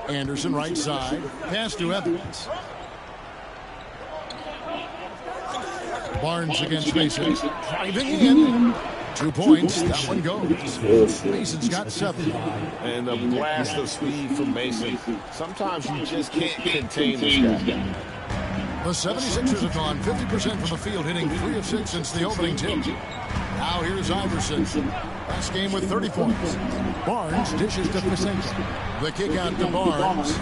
Anderson right side. Pass to Evans. Barnes against Mason. Driving in. 2 points. That one goes. Mason's got 7. And a blast of speed from Mason. Sometimes you just can't contain this guy. The 76ers have gone 50% from the field, hitting 3 of 6 since the opening tip. Now here's Iverson. Last game with 30 points. Barnes dishes to Fisenko. The kick out to Barnes.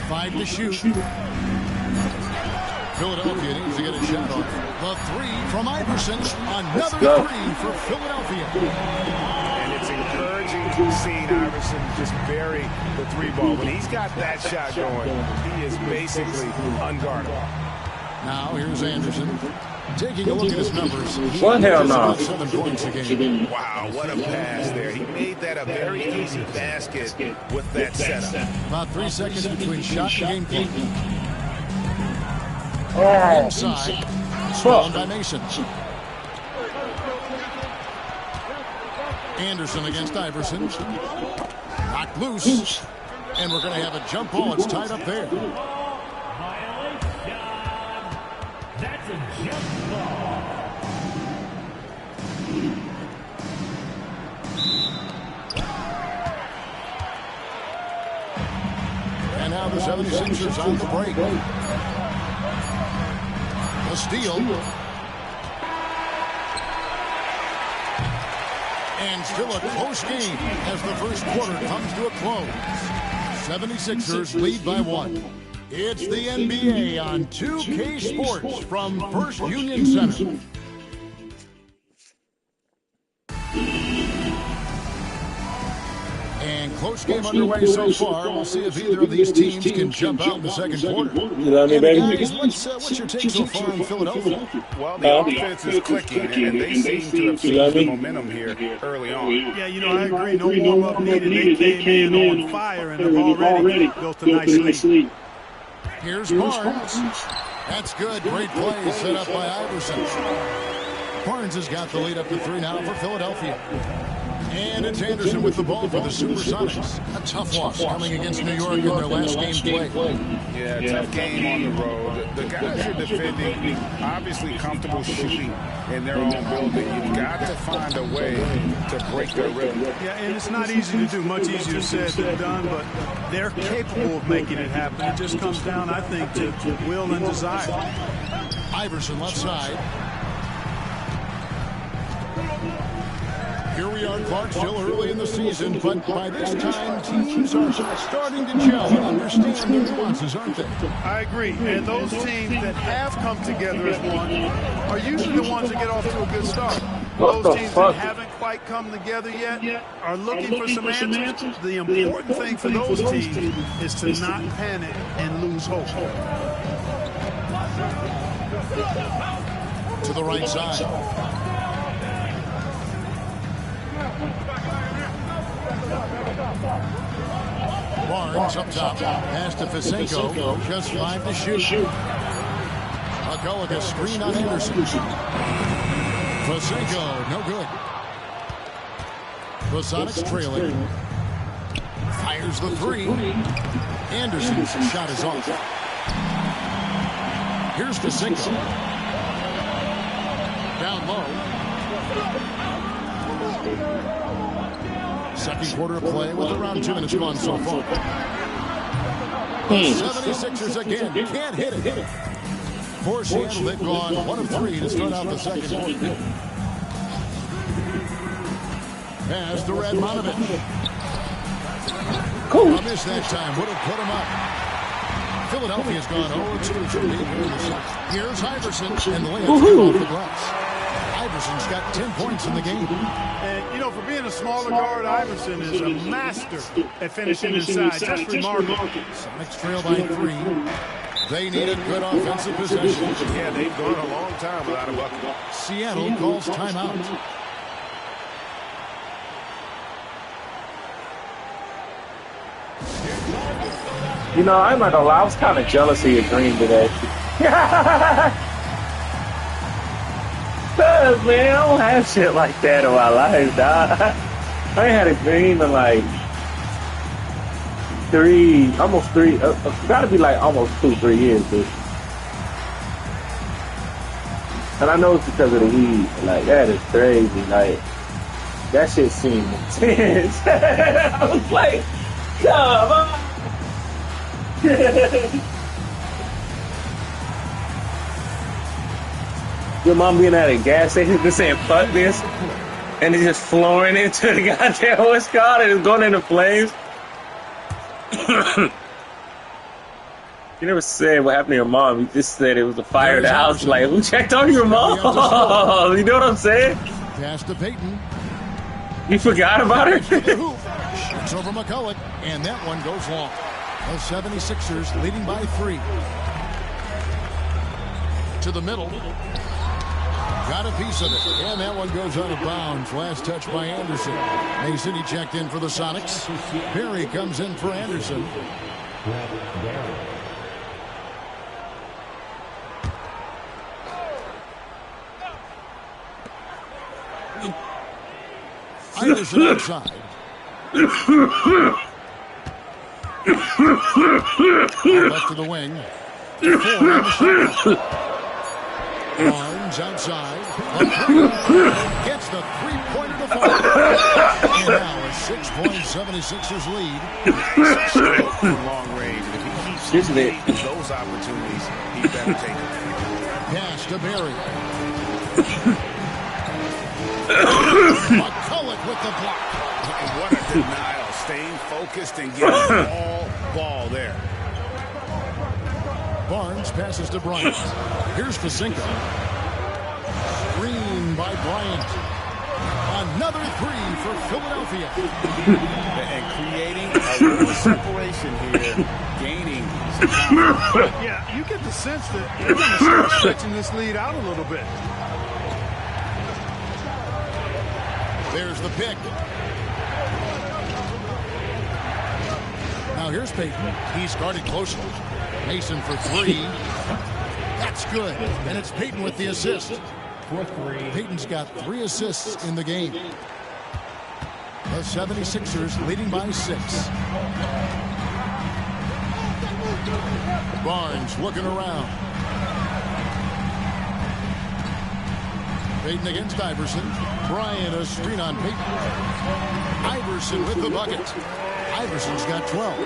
5 to shoot. Philadelphia needs to get a shot off. The 3 from Iverson. Another 3 for Philadelphia. And it's encouraging seeing Iverson just bury the 3-ball. When he's got that shot going, he is basically unguardable. Now here's Anderson. Taking a look at his numbers. What hell no? 7 points a game. Wow, what a pass there. He made that a very easy basket with that setup. About 3 seconds between shot and game clock. Inside. Stolen by Mason. Anderson against Iverson. Knocked loose. And we're going to have a jump ball. It's tied up there. That's a jump ball. And now the 76ers on the break. A steal. And still a close game as the first quarter comes to a close. 76ers lead by 1. It's the NBA on 2K Sports from First Union Center. And close game underway so far. We'll see if either of these teams can jump out in the second quarter. You love me, baby? Guys, what's your take so far on Philadelphia? Well, the offense is clicking, and they seem to have seen the momentum here early on. Yeah, I agree. No warm-up needed. They came in on fire and have already built a nice lead. Here's Barnes. That's good. Great play set up by Iverson. Barnes has got the lead up to 3 now for Philadelphia. And it's Anderson with the ball for the Supersonics. A tough loss coming against New York in their last game play. Yeah, tough game on the road. The guys are defending, obviously comfortable shooting in their own building. You've got to find a way to break their rhythm. Yeah, and it's not easy to do. Much easier said than done, but they're capable of making it happen. It just comes down, I think, to will and desire. Iverson left side. Here we are, Clark, still early in the season, but by this time, teams are starting to gel and understand the nuances, aren't they? I agree, and those teams that have come together as one are usually the ones that get off to a good start. Those teams that haven't quite come together yet are looking for some answers. The important thing for those teams is to not panic and lose hope. To the right side. Barnes up top. Pass to Fisenko. Just 5 to shoot. McCullough screen on Anderson. Fisenko, no good. The Sonics trailing. Fires the 3. Anderson's shot is off. Here's Fisenko. Down low. Second quarter of play with around 2 minutes gone so far. The 76ers again can't hit it. For Seattle, they've gone 1 of 3 to start out the second quarter. Pass to Radmanovich. Cool. A miss that time would have put him up. Philadelphia's gone 0-2 from the Here's Iverson, and the layup off the glass. Iverson's got 10 points in the game. And, for being a smaller guard, Iverson is a master at finishing inside. Just remarkable. Sonics trail by 3. They need a good offensive possession. Yeah, they've gone a long time without a bucket. Seattle calls timeout. I'm not gonna lie, I was kind of jealous of your dream today. Cause, man, I don't have shit like that in my life, dog. I ain't had a game in like almost 3. Gotta be like almost 2-3 years, dude. And I know it's because of the weed. Like that is crazy. Like that shit seemed intense. I was like, come on. Your mom being at a gas station just saying fuck this, and it's just flooring into the goddamn what's called and it's going into flames. You never said what happened to your mom. You just said it was a fire in the house. Like, who checked on your mom? You know what I'm saying? Pass to Payton. You forgot about her? It's over McCulloch, and that one goes long. The 76ers leading by 3. To the middle. Got a piece of it, and that one goes out of bounds. Last touch by Anderson. Mason, he checked in for the Sonics. Perry comes in for Anderson. Anderson outside. Left to the wing. 4 on the shot. Barnes outside. Gets the three-pointer to fall. And now a 6-point 76ers lead. From long range. If he keeps taking those opportunities, he better take them. Pass to Barry. McCulloch with the block. And what a denial. Staying focused and getting all ball there. Barnes passes to Bryant. Here's Kasinka. Screen by Bryant. Another 3 for Philadelphia. And creating a little separation here, gaining some confidence. Yeah, you get the sense that they're going to start stretching this lead out a little bit. There's the pick. Now here's Payton. He's guarded closely. Mason for 3. That's good. And it's Payton with the assist. Payton's got 3 assists in the game. The 76ers leading by 6. Barnes looking around. Payton against Iverson. Bryant a screen on Payton. Iverson with the bucket. Iverson's got 12. You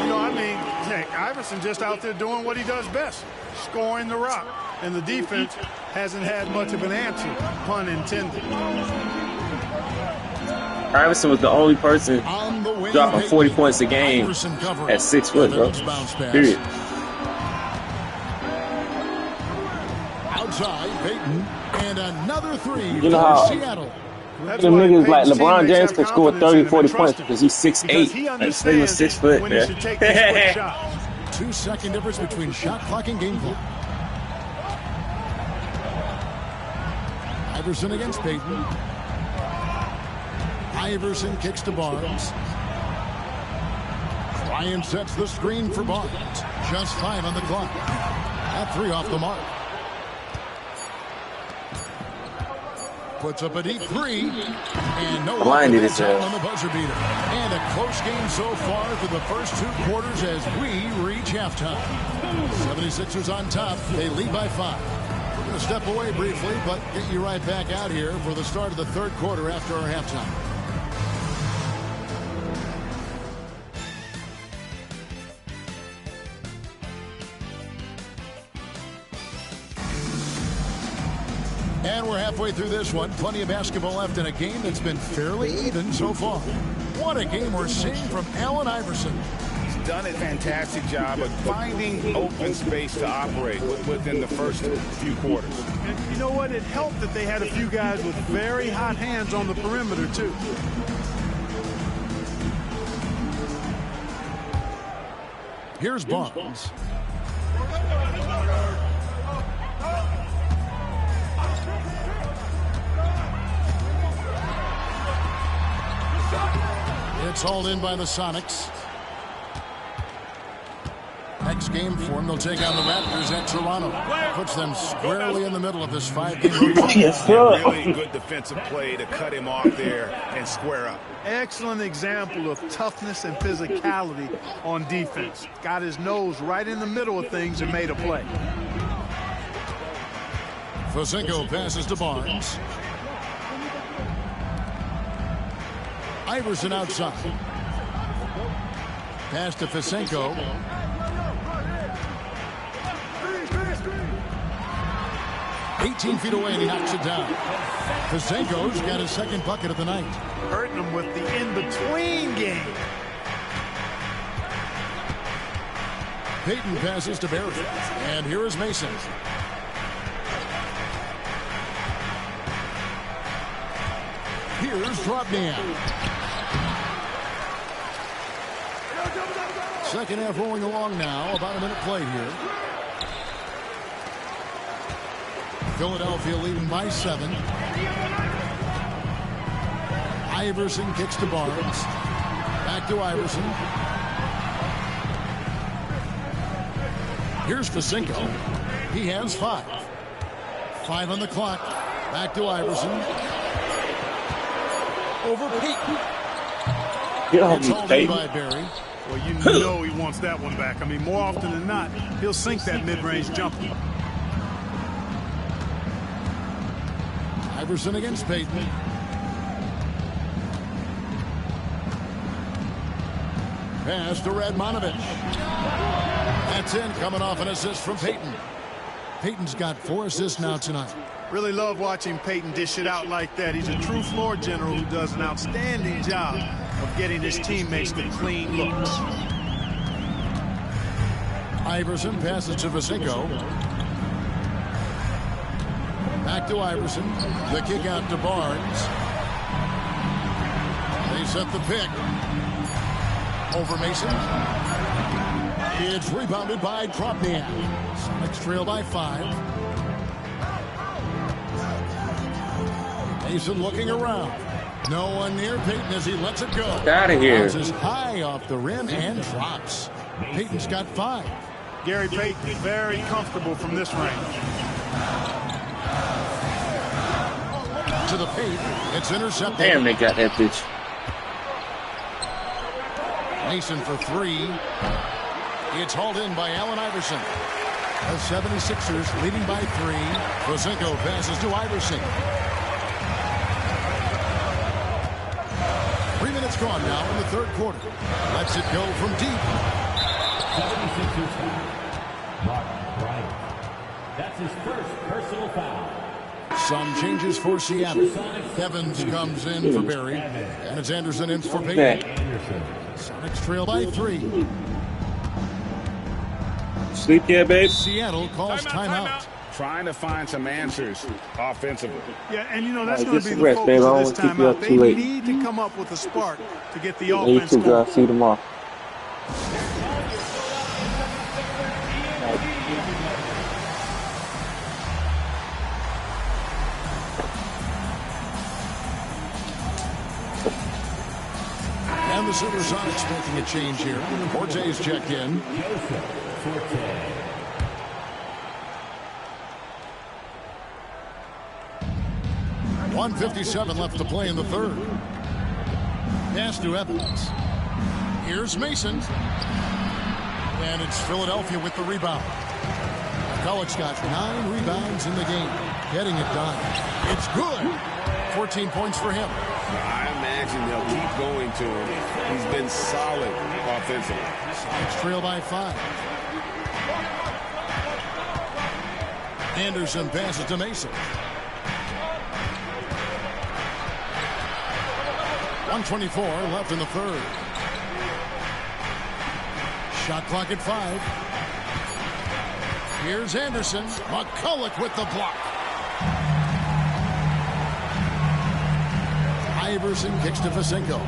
know, I mean, heck, Iverson just out there doing what he does best, scoring the rock. And the defense hasn't had much of an answer, pun intended. Iverson was the only person dropping 40 points a game at 6 foot, bro. Period. Outside, Payton, and another 3 you know how Seattle. Them niggas like LeBron James could score 30, 40 points because he's 6'8". Like, he was 6 foot, man. 2-second difference between shot clock and game clock. Iverson against Payton. Iverson kicks to Barnes. Bryant sets the screen for Barnes. Just 5 on the clock. That 3 off the mark. Puts up a deep 3. And no blinded it on the buzzer beater. And a close game so far through the first 2 quarters as we reach halftime. 76ers on top. They lead by 5. We're going to step away briefly, but get you right back out here for the start of the 3rd quarter after our halftime. And we're halfway through this one. Plenty of basketball left in a game that's been fairly even so far. What a game we're seeing from Allen Iverson. He's done a fantastic job of finding open space to operate within the first few quarters. And you know what? It helped that they had a few guys with very hot hands on the perimeter, too. Here's Barnes. It's hauled in by the Sonics. That next game for them. They'll take on the Raptors at Toronto. Puts them squarely in the middle of this 5-game road. Yes, sir. Really good defensive play to cut him off there and square up. Excellent example of toughness and physicality on defense. Got his nose right in the middle of things and made a play. Fosinko passes to Barnes. Iverson outside. Pass to Fosinko. "18 feet away, and he knocks it down." Fosinko's got his second bucket of the night. Hurting him with the in-between game. Payton passes to Barry. And here is Mason. Here's Trotman. Second half rolling along now. About a minute played here. Philadelphia leading by 7. Iverson kicks to Barnes. Back to Iverson. Here's Fosinko. He has 5. 5 on the clock. Back to Iverson. Over Payton. It's hauled in by Barry. Well, you know he wants that one back. I mean, more often than not, he'll sink that mid-range jumper. Iverson against Payton. Pass to Radmanovich. That's in, coming off an assist from Payton. Payton's got 4 assists now tonight. Really love watching Payton dish it out like that. He's a true floor general who does an outstanding job of getting his teammates the clean looks. Iverson passes to Fosinko. Back to Iverson. The kick out to Barnes. They set the pick. Over Mason. It's rebounded by Trotman. Sonics trail by 5. Mason looking around. No one near Payton as he lets it go. Out of here. Bounces high off the rim and drops. Payton's got 5. Gary Payton very comfortable from this range. To the paint. It's intercepted. Damn, they got that bitch. Mason for 3. It's hauled in by Allen Iverson. The 76ers leading by 3. Fosinko passes to Iverson. 3 minutes gone now in the third quarter. Lets it go from deep. 76ers foul. Mark Bryant. That's his first personal foul. Some changes for Seattle. Evans comes in for Barry. And it's Anderson in for Payton. Sonics trail by 3. Sleep here, babe. Seattle calls timeout. Trying to find some answers offensively. Yeah, and you know, that's All going right, to be get the some rest, babe. I focus don't of wanna this keep you timeout. up They too late. need to come up with a spark to get the You offense too, girl. going. See you tomorrow. And the Supersonics making a change here. Forte's checked in. 1:57 left to play in the third. Pass to Evans. Here's Mason. And it's Philadelphia with the rebound. McCulloch's got 9 rebounds in the game. Getting it done. It's good. 14 points for him. I imagine they'll keep going to him. He's been solid offensively. Sonics trail by 5. Anderson passes to Mason. 1:24 left in the third. Shot clock at 5. Here's Anderson. McCulloch with the block. Iverson kicks to Fosinko.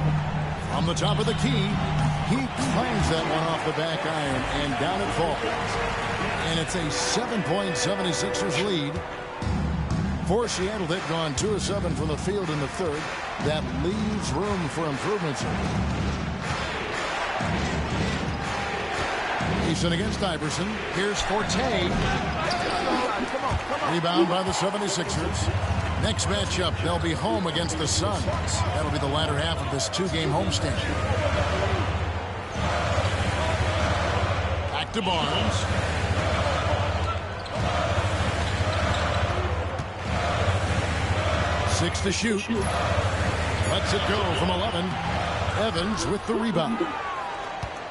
From the top of the key, he climbs that one off the back iron, and down it falls. And it's a 7-point 76ers lead. For Seattle, they've gone 2 of 7 from the field in the third. That leaves room for improvements. Mason against Iverson. Here's Forte. Rebound by the 76ers. Next matchup, they'll be home against the Suns. That'll be the latter half of this two-game homestand. Back to Barnes. Six to shoot. Lets it go from 11. Evans with the rebound.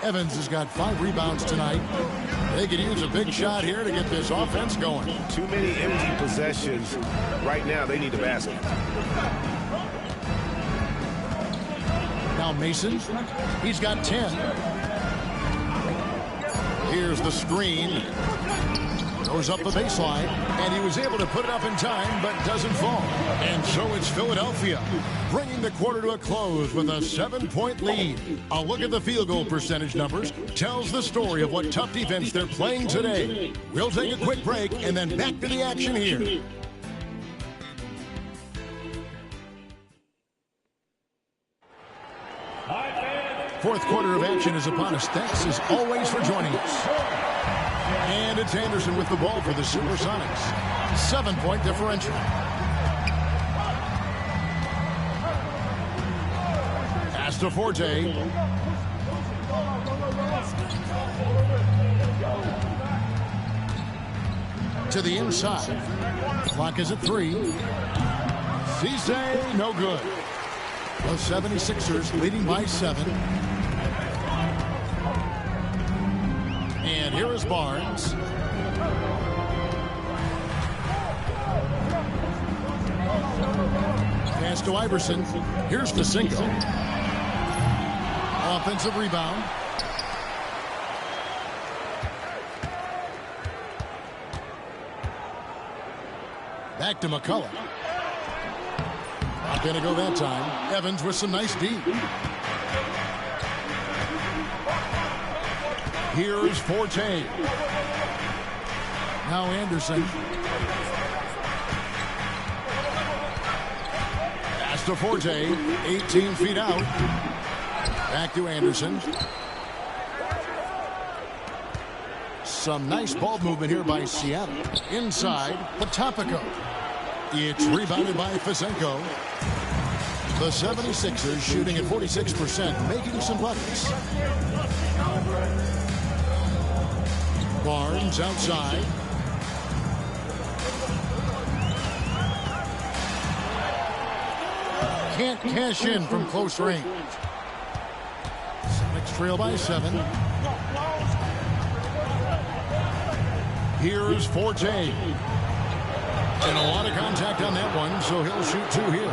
Evans has got 5 rebounds tonight. They could use a big shot here to get this offense going. Too many empty possessions. Right now, they need a basket. Now Mason, he's got 10. Here's the screen. Goes up the baseline, and he was able to put it up in time, but doesn't fall. And so it's Philadelphia, bringing the quarter to a close with a 7-point lead. A look at the field goal percentage numbers tells the story of what tough defense they're playing today. We'll take a quick break, and then back to the action here. Fourth quarter of action is upon us. Thanks, as always, for joining us. And it's Anderson with the ball for the Supersonics. 7-point differential. Pass to Forte. To the inside. Clock is at 3. Cisse, no good. The 76ers leading by 7. And here is Barnes. Pass to Iverson. Here's Facinko. Offensive rebound. Back to McCullough. Not going to go that time. Evans with some nice D. Here's Forte. Now Anderson. Pass to Forte. 18 feet out. Back to Anderson. Some nice ball movement here by Seattle. Inside, Potapico. It's rebounded by Facinko. The 76ers shooting at 46%, making some buckets. Barnes outside. Can't cash in from close range. Sonics trail by 7. Here's Forte. And a lot of contact on that one, so he'll shoot 2 here.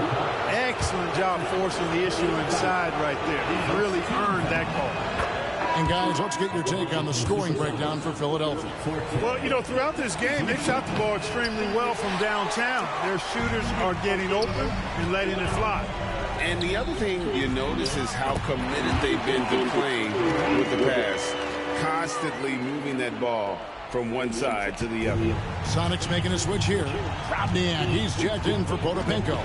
Excellent job forcing the issue inside right there. He's really earned that call. And guys, let's get your take on the scoring breakdown for Philadelphia. Well, you know, throughout this game, they've shot the ball extremely well from downtown. Their shooters are getting open and letting it fly. And the other thing you notice is how committed they've been to playing with the pass, constantly moving that ball from one side to the other. Sonics making a switch here. Robniak, he's checked in for Potapenko.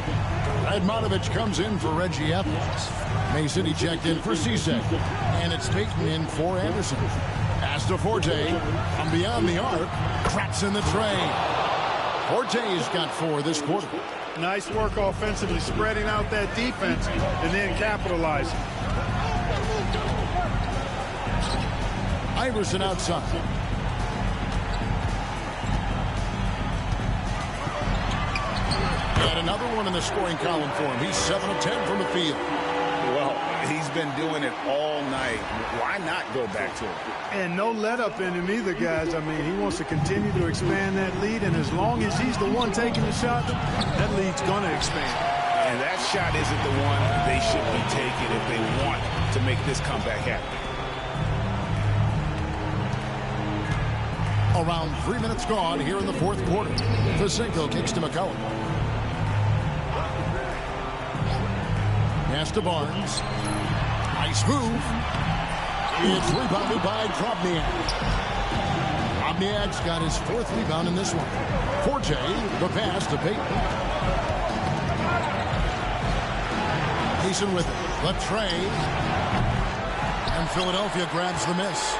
Radmanovic comes in for Reggie Evans. Mason, he checked in for Cisse. And it's Payton in for Anderson. Pass to Forte. From beyond the arc. Cracks in the tray. Forte's got 4 this quarter. Nice work offensively, spreading out that defense and then capitalizing. Iverson outside. And another one in the scoring column for him. He's 7 of 10 from the field. Well, he's been doing it all night. Why not go back to it? And no let up in him either, guys. I mean, he wants to continue to expand that lead, and as long as he's the one taking the shot, that lead's going to expand. And that shot isn't the one they should be taking if they want to make this comeback happen. Around 3 minutes gone here in the fourth quarter. Facinko kicks to McCullough. Pass to Barnes. Nice move. It's rebounded by Drobniak. Drobniak's got his 4th rebound in this one. Forte, the pass to Payton. Mason with it. The tray. And Philadelphia grabs the miss.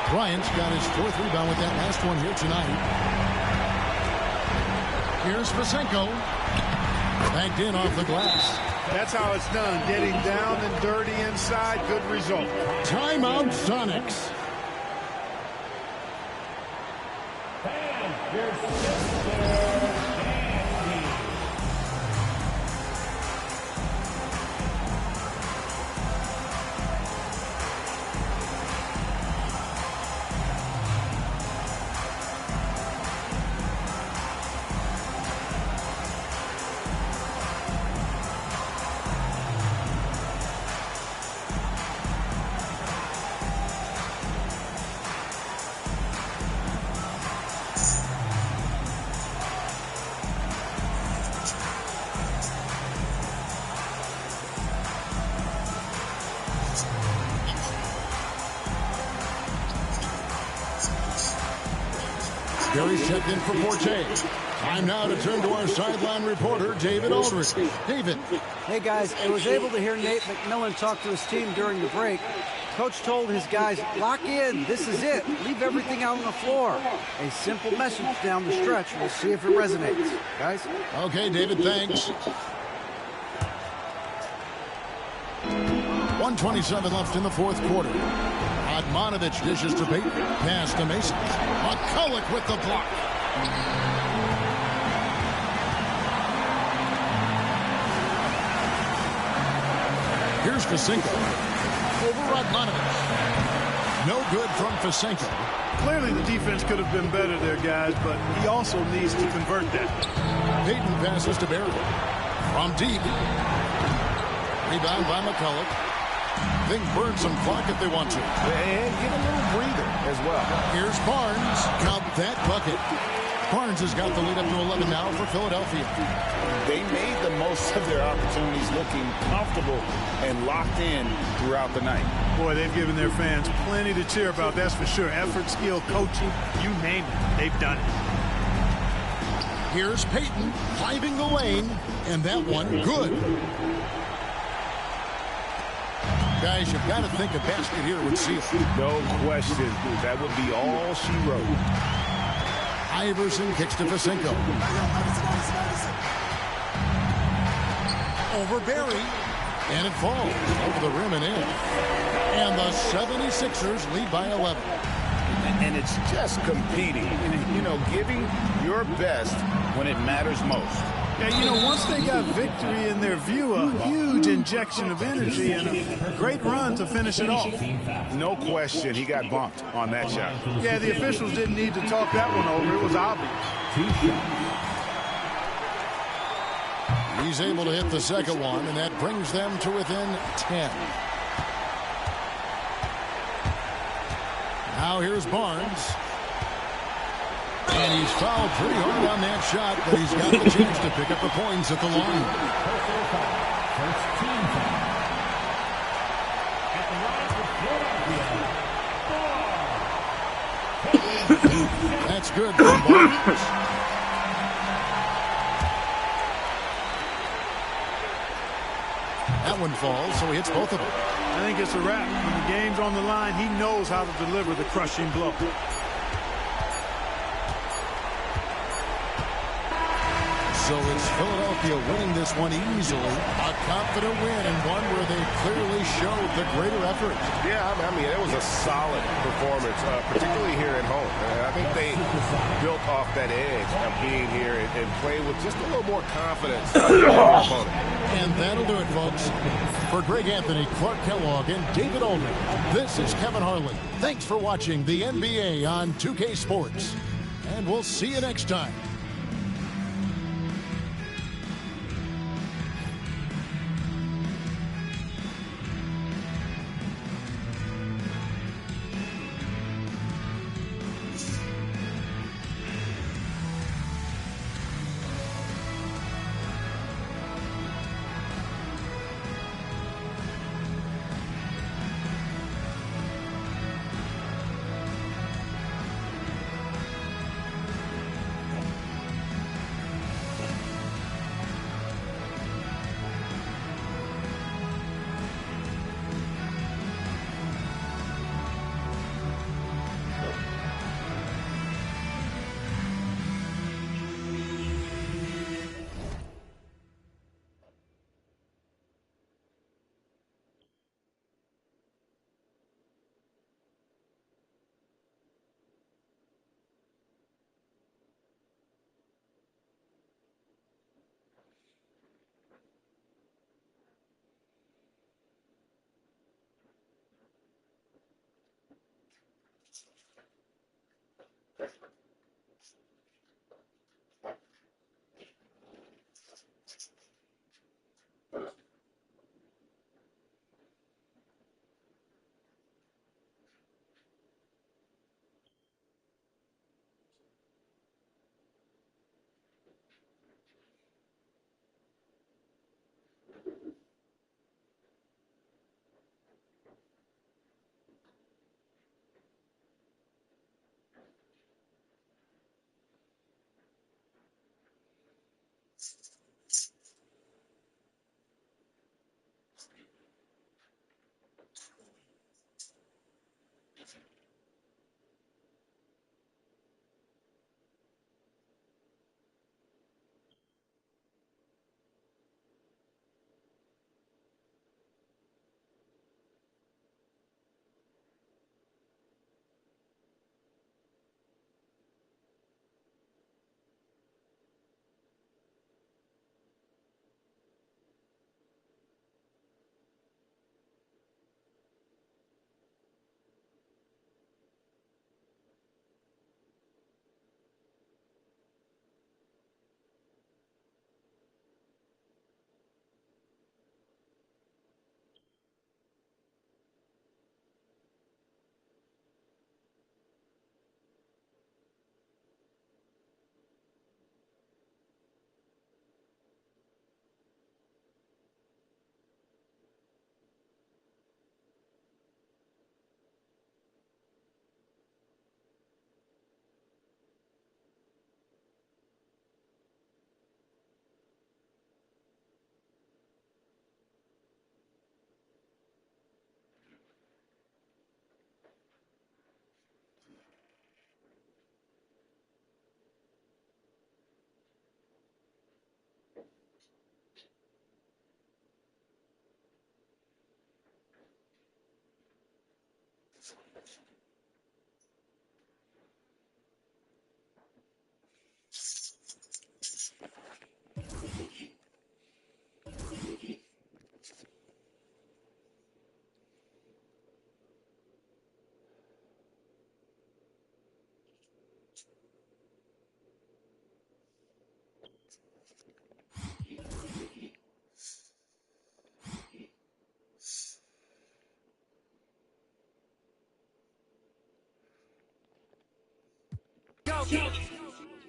Bryant's got his 4th rebound with that last one here tonight. Here's Fisenko. Backed in off the glass. That's how it's done. Getting down and dirty inside. Good result. Timeout, Sonics. Gary's checked in for Forte. Time now to turn to our sideline reporter, David Aldridge. David. Hey, guys, I was able to hear Nate McMillan talk to his team during the break. Coach told his guys, lock in, this is it. Leave everything out on the floor. A simple message down the stretch. We'll see if it resonates. Guys? Okay, David, thanks. 1:27 left in the 4th quarter. Admonovich dishes to Payton. Pass to Mason. McCulloch with the block. Here's Fisenko. Over Admonovich. No good from Fisenko. Clearly the defense could have been better there, guys, but he also needs to convert that. Payton passes to Barry. From deep. Rebound by McCulloch. They can burn some clock if they want to. And get a little breather as well. Here's Barnes. Count that bucket. Barnes has got the lead up to 11 now for Philadelphia. They made the most of their opportunities, looking comfortable and locked in throughout the night. Boy, they've given their fans plenty to cheer about, that's for sure. Effort, skill, coaching, you name it, they've done it. Here's Payton driving the lane, and that one good. Guys, you've got to think a basket here would seal it. No question. That would be all she wrote. Iverson kicks to Fisenko. Over Barry. And it falls over the rim and in. And the 76ers lead by 11. And it's just competing. You know, giving your best when it matters most. Yeah, you know, once they got victory in their view, a huge injection of energy and a great run to finish it off. No question, he got bumped on that shot. Yeah, the officials didn't need to talk that one over. It was obvious. He's able to hit the second one, and that brings them to within 10. Now here's Barnes. And he's fouled pretty hard on that shot, but he's got the chance to pick up the points at the line. That's good for Barnes. That one falls, so he hits both of them. I think it's a wrap. When the game's on the line, he knows how to deliver the crushing blow. So it's Philadelphia winning this one easily. A confident win and one where they clearly showed the greater effort. Yeah, I mean, it was a solid performance, particularly here at home. I think they built off that edge of being here and played with just a little more confidence than their opponent. And that'll do it, folks. For Greg Anthony, Clark Kellogg, and David Aldridge, this is Kevin Harlan. Thanks for watching the NBA on 2K Sports. And we'll see you next time.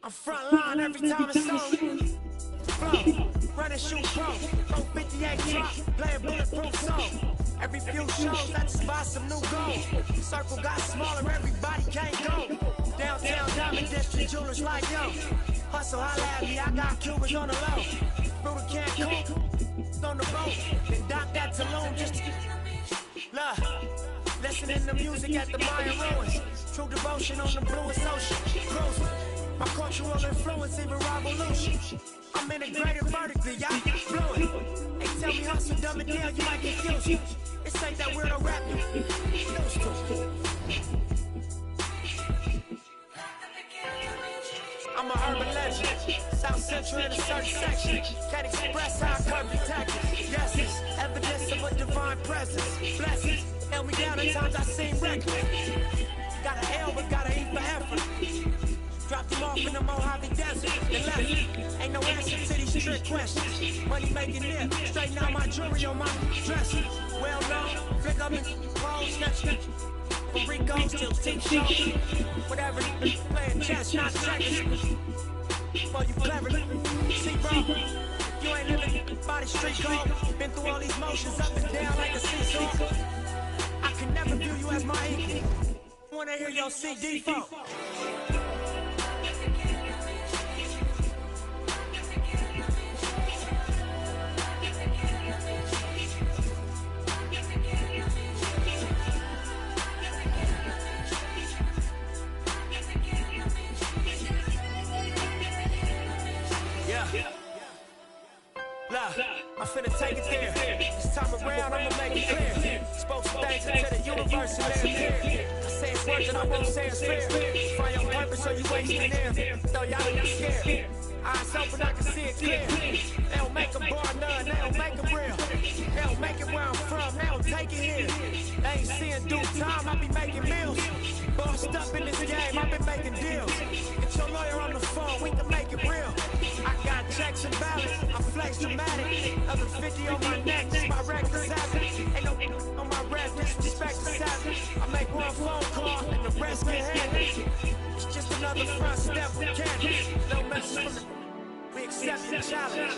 I'm front line every time it's on. Flow, run and shoot pro. 458 drop, play a bulletproof song. Every few shows, I just buy some new gold. Circle got smaller, everybody can't go. Downtown Diamond District, jewelers like yo. Hustle, holla at me, I got Cubans on the low. Through the Cancun, on the boat. Then dock that Tulum just to look. Listening to music at the Mayan ruins. True devotion on the bluest ocean. Cruising. My cultural influence, even revolution. I'm integrated vertically, y'all fluent. They tell me hustle, dumb it down, you might get confused. It's ain't that weirdo rap you used to. I'm a urban legend. South Central in a certain section. Can't express how I curb the Texas. Yes, it's evidence of a divine presence. Blessings held me down at times I seem reckless. Got an L, but gotta eat for effort. Dropped them off in the Mojave Desert. They left. Ain't no answer to these trick questions. Money making nip. Straighten out my jewelry on my dresser. Well known. Flick up in clothes. Snatch. From Rico's till Team Shows. Whatever. Playing chess, not checkers. For you clever. See, bro. You ain't living by the street code. Been through all these motions up and down like a seesaw. I can never view you as my equal. Wanna hear your CD phone. I'm finna take it there. This time around, I'ma make it clear. Spoke some things into the universe and they're here. I say it's words and I won't say it's fair. Find your purpose or you wasting air. Though y'all ain't scared. Eyes open, I can see it clear. They don't make a bar none, they don't make them real. They don't make it where I'm from, they don't take it here. They ain't seeing due time, I be making meals. Bossed up in this game, I've been making deals. Get your lawyer on the phone, we can make it real. I got checks and balance, I'm flex dramatic. Other 50 on my neck, this my reckless habit. Ain't no on my rep, disrespect the savage. I make one phone call and the rest get handled. It's just another front step we can't. No message from the we accept the challenge.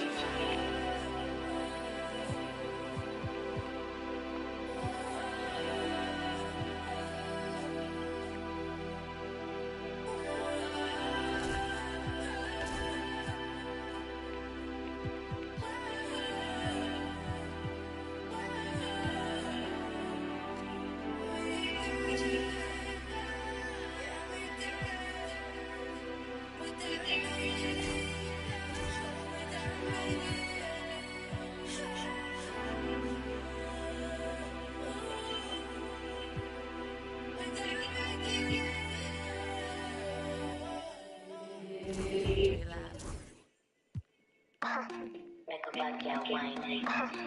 girl whining.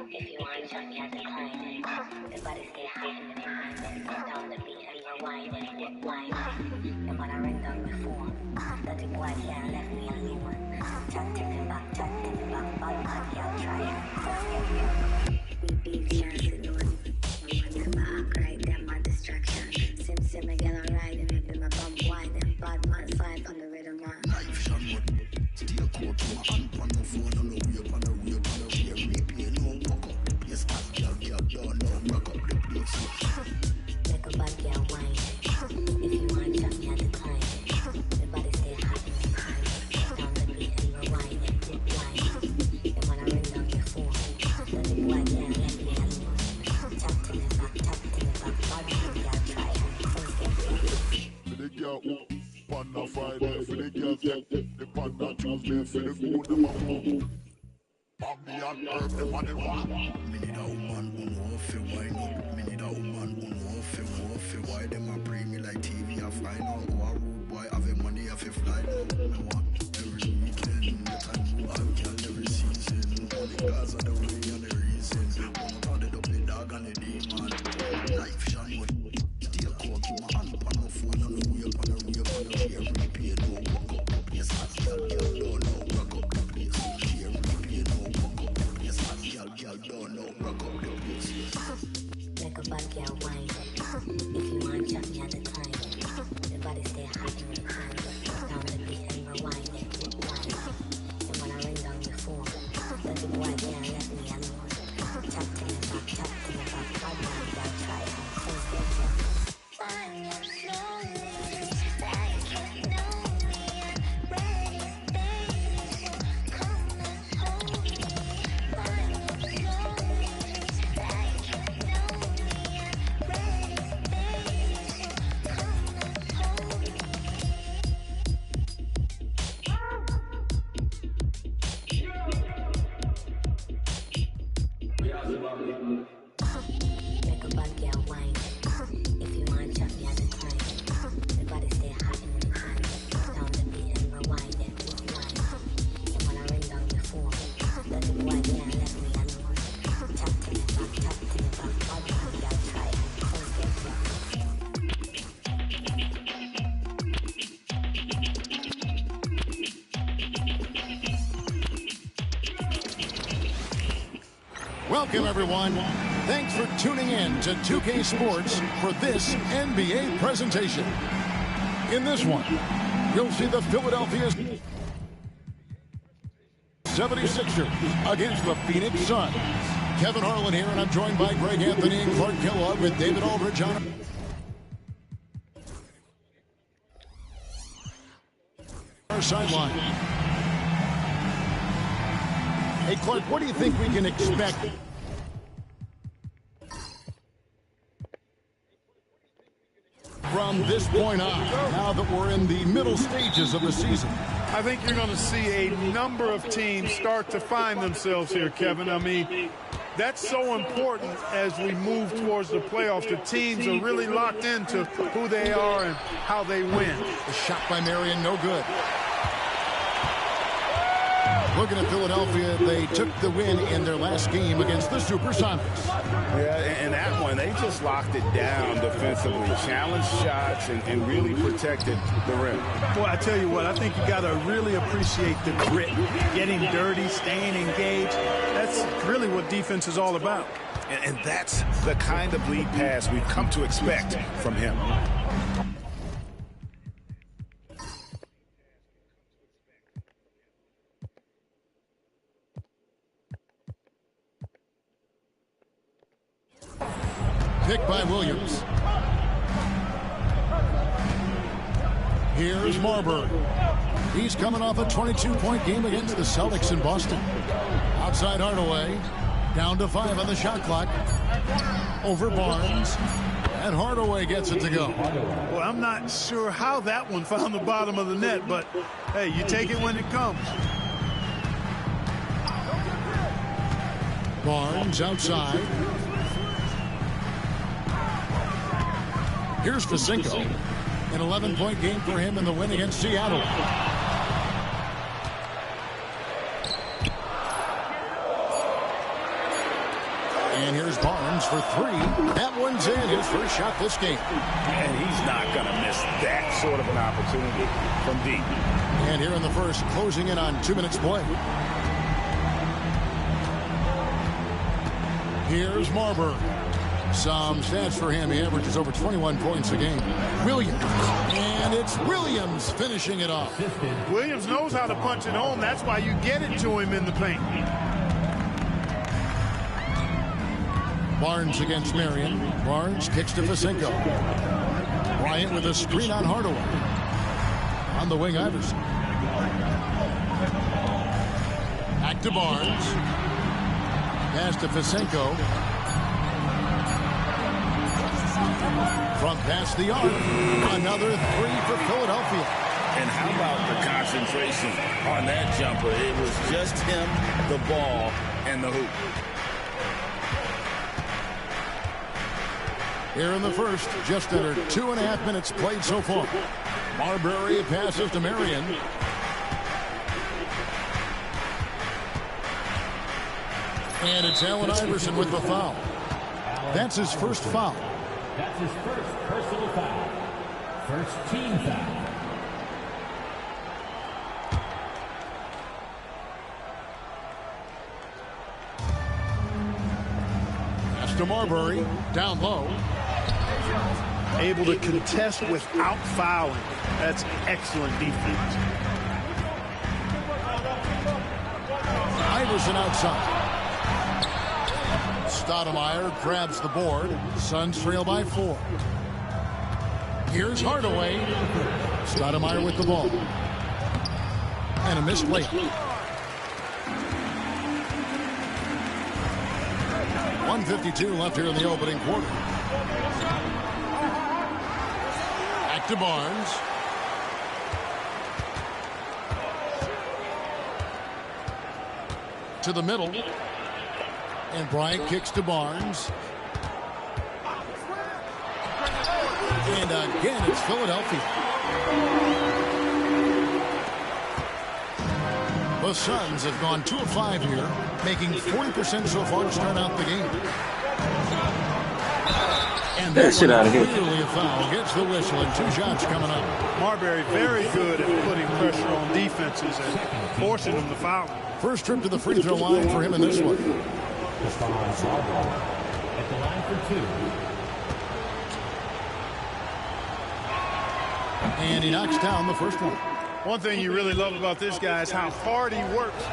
If you want to jump, you have to climb it. The body stay high and the mind it. Get down the beat and we're whining, whining. And when I ring down before, that the boy can't left me alone. Chat to me back, bad man, y'all try it. We beat chances, no one. Come back, right, them my distraction. Sim, I get a ride and make them a bump wide. Them bad man vibe on the rhythm, man. Life shot mud, still caught to my hand on the phone, on the way, on the way, replay, no walk up the place, girl, don't know, rock up the place. Make a bad girl whine. If you want to jump, you have to climb it. The body stay hot and the mind it. Down the beat and we're whining, whining. And when I ring down your phone, that the boy can't let me alone. Tap to me back, bad man, y'all try it. First get ready. For the girl who on a Friday, for the girl the on a Tuesday, for the food them a move. Bambi and herb them on the rock. Me need a woman who know fi wine up. Me need a woman who know fi why them a bring me like TV a fly now. Who a rude boy have a money a fi fly now. Me want every weekend, I know a girl every season. Only cause of the way and the reason. One turn it up the dog and the demon. Life shine mud. Still caught to my hand on the phone, on the way, on the replay, no walk up the place. Girl, don't know, rock up the place. Replay, no walk up the place. Girl, don't know, rock up the place. Like a bad girl whine. If you want to jump, you have to climb it. The body stay hot and the mind it. Down the beat and we're whining, whining. And when I ring down your phone, that the boy can't let me alone. Tap to me back, bad man, y'all try it. First get ready. Wind up slowly, like you know me. I'm ready, baby, so come and hold me. Wind up slowly, like you know me. I'm ready, baby, so come and hold me. Make a bad girl whine. If you want to jump, you have to climb it. The body stay hot and the mind it. Down the beat and we're whining, whining. And when I ring down your phone, that the boy can't let me alone. Tap to me back, bad man, y'all try it. First get ready. Welcome, everyone. Thanks for tuning in to 2K Sports for this NBA presentation. In this one, you'll see the Philadelphia 76ers against the Phoenix Suns. Kevin Harlan here, and I'm joined by Greg Anthony and Clark Kellogg with David Aldridge on our sideline. Hey, Clark, what do you think we can expect from this point on, now that we're in the middle stages of the season? I think you're going to see a number of teams start to find themselves here, Kevin. I mean, that's so important as we move towards the playoffs. The teams are really locked into who they are and how they win. The shot by Marion, no good. Looking at Philadelphia, they took the win in their last game against the Supersonics. Yeah, in that one, they just locked it down defensively, challenged shots, and really protected the rim. Boy, I tell you what, I think you got to really appreciate the grit, getting dirty, staying engaged. That's really what defense is all about. And that's the kind of lead pass we've come to expect from him. Pick by Williams. Here's Marbury. He's coming off a 22-point game against the Celtics in Boston. Outside Hardaway. Down to 5 on the shot clock. Over Barnes. And Hardaway gets it to go. Well, I'm not sure how that one found the bottom of the net, but, hey, you take it when it comes. Barnes outside. Here's Fasinko. An 11-point game for him in the win against Seattle. Barnes for three. That one's in. His first shot this game. And he's not going to miss that sort of an opportunity from deep. And here in the first, closing in on 2 minutes play. Here's Marbury. Some stats for him. He averages over 21 points a game. Williams. And it's Williams finishing it off. Williams knows how to punch it home. That's why you get it to him in the paint. Barnes against Marion. Barnes kicks to Fasenko. Bryant with a screen on Hardaway. On the wing, Iverson. Back to Barnes. Pass to Fasenko. From past the arc. Another three for Philadelphia. And how about the concentration on that jumper? It was just him, the ball, and the hoop. Here in the first, just under 2.5 minutes played so far. Marbury passes to Marion. And it's Allen Iverson with the foul. That's his first foul. That's his first personal foul. First team foul. Pass to Marbury. Down low. Able to contest without fouling. That's excellent defense. Iverson outside. Stoudemire grabs the board. Suns trail by 4. Here's Hardaway. Stoudemire with the ball. And a missed layup. 1:52 left here in the opening quarter. Back to Barnes. To the middle. And Bryant kicks to Barnes. And again, it's Philadelphia. The Suns have gone 2 of 5 here, making 40% so far to start out the game. And that shit out of here. Clearly a foul. Gets the whistle and 2 shots coming up. Marbury very good at putting pressure on defenses and forcing them to foul. First trip to the free throw line for him in this one. At the line for 2. And he knocks down the first one. One thing you really love about this guy is how hard he works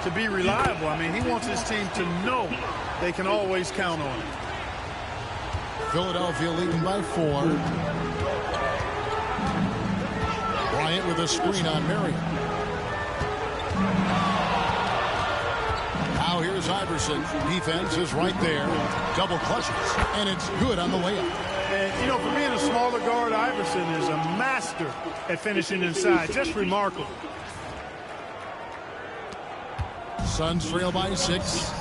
to be reliable. I mean, he wants his team to know they can always count on him. Philadelphia leading by 4. Bryant with a screen on Marion. Now here's Iverson. Defense is right there. Double clutches. And it's good on the layup. And, you know, for being a smaller guard, Iverson is a master at finishing inside. Just remarkable. Suns trail by 6.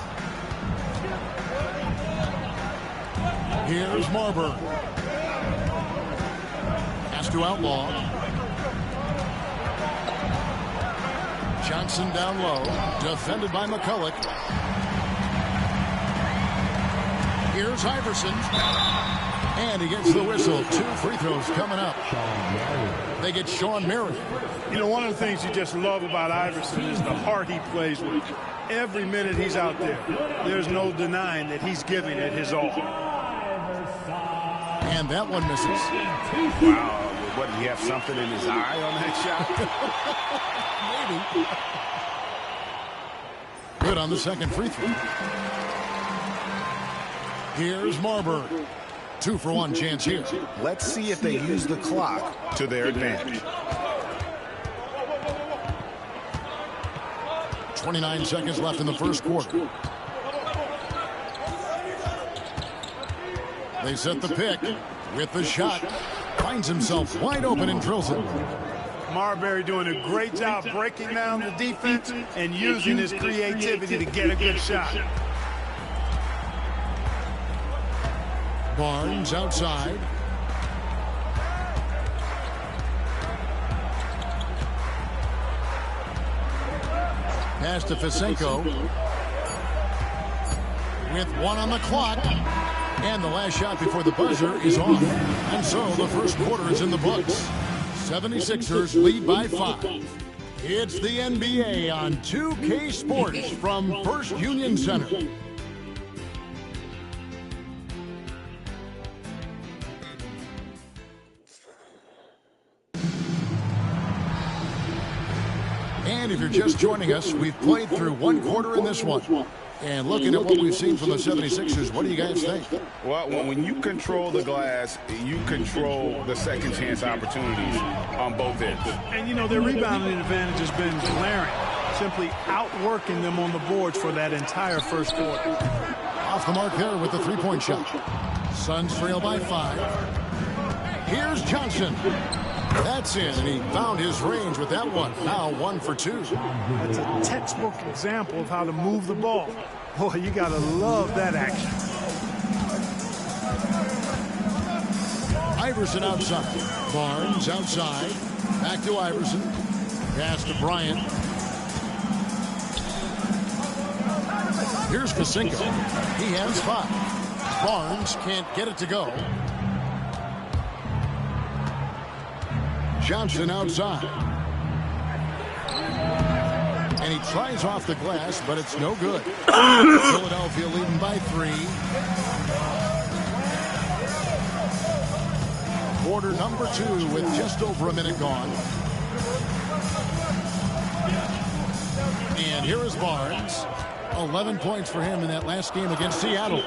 Here's Marbury. Pass to Outlaw. Johnson down low. Defended by McCulloch. Here's Iverson. And he gets the whistle. 2 free throws coming up. They get Sean Marion. You know, one of the things you just love about Iverson is the heart he plays with. Every minute he's out there, there's no denying that he's giving it his all. And that one misses. Wow. What, did he have something in his eye on that shot? Maybe. Good on the second free throw. Here's Marbury. 2 for 1 chance here. Let's see if they use the clock to their advantage. 29 seconds left in the first quarter. They set the pick with the shot. Finds himself wide open and drills it. Marbury doing a great job breaking down the defense and using his creativity to get a good shot. Barnes outside. Pass to Fasenko. With 1 on the clock. And the last shot before the buzzer is off. And so the first quarter is in the books. 76ers lead by 5. It's the NBA on 2K Sports from First Union Center. And if you're just joining us, we've played through one quarter in this one. And looking at what we've seen from the 76ers, what do you guys think? Well, when you control the glass, you control the second chance opportunities on both ends. And, you know, their rebounding advantage has been glaring, simply outworking them on the boards for that entire first quarter. Off the mark there with the three-point shot. Suns trail by 5. Here's Johnson. That's in, and he found his range with that one. Now 1 for 2. That's a textbook example of how to move the ball. Boy, you got to love that action. Iverson outside. Barnes outside. Back to Iverson. Pass to Bryant. Here's Pacinko. He has 5. Barnes can't get it to go. Johnson outside. And he tries off the glass, but it's no good. Philadelphia leading by 3. Quarter number 2 with just over a minute gone. And here is Barnes. 11 points for him in that last game against Seattle.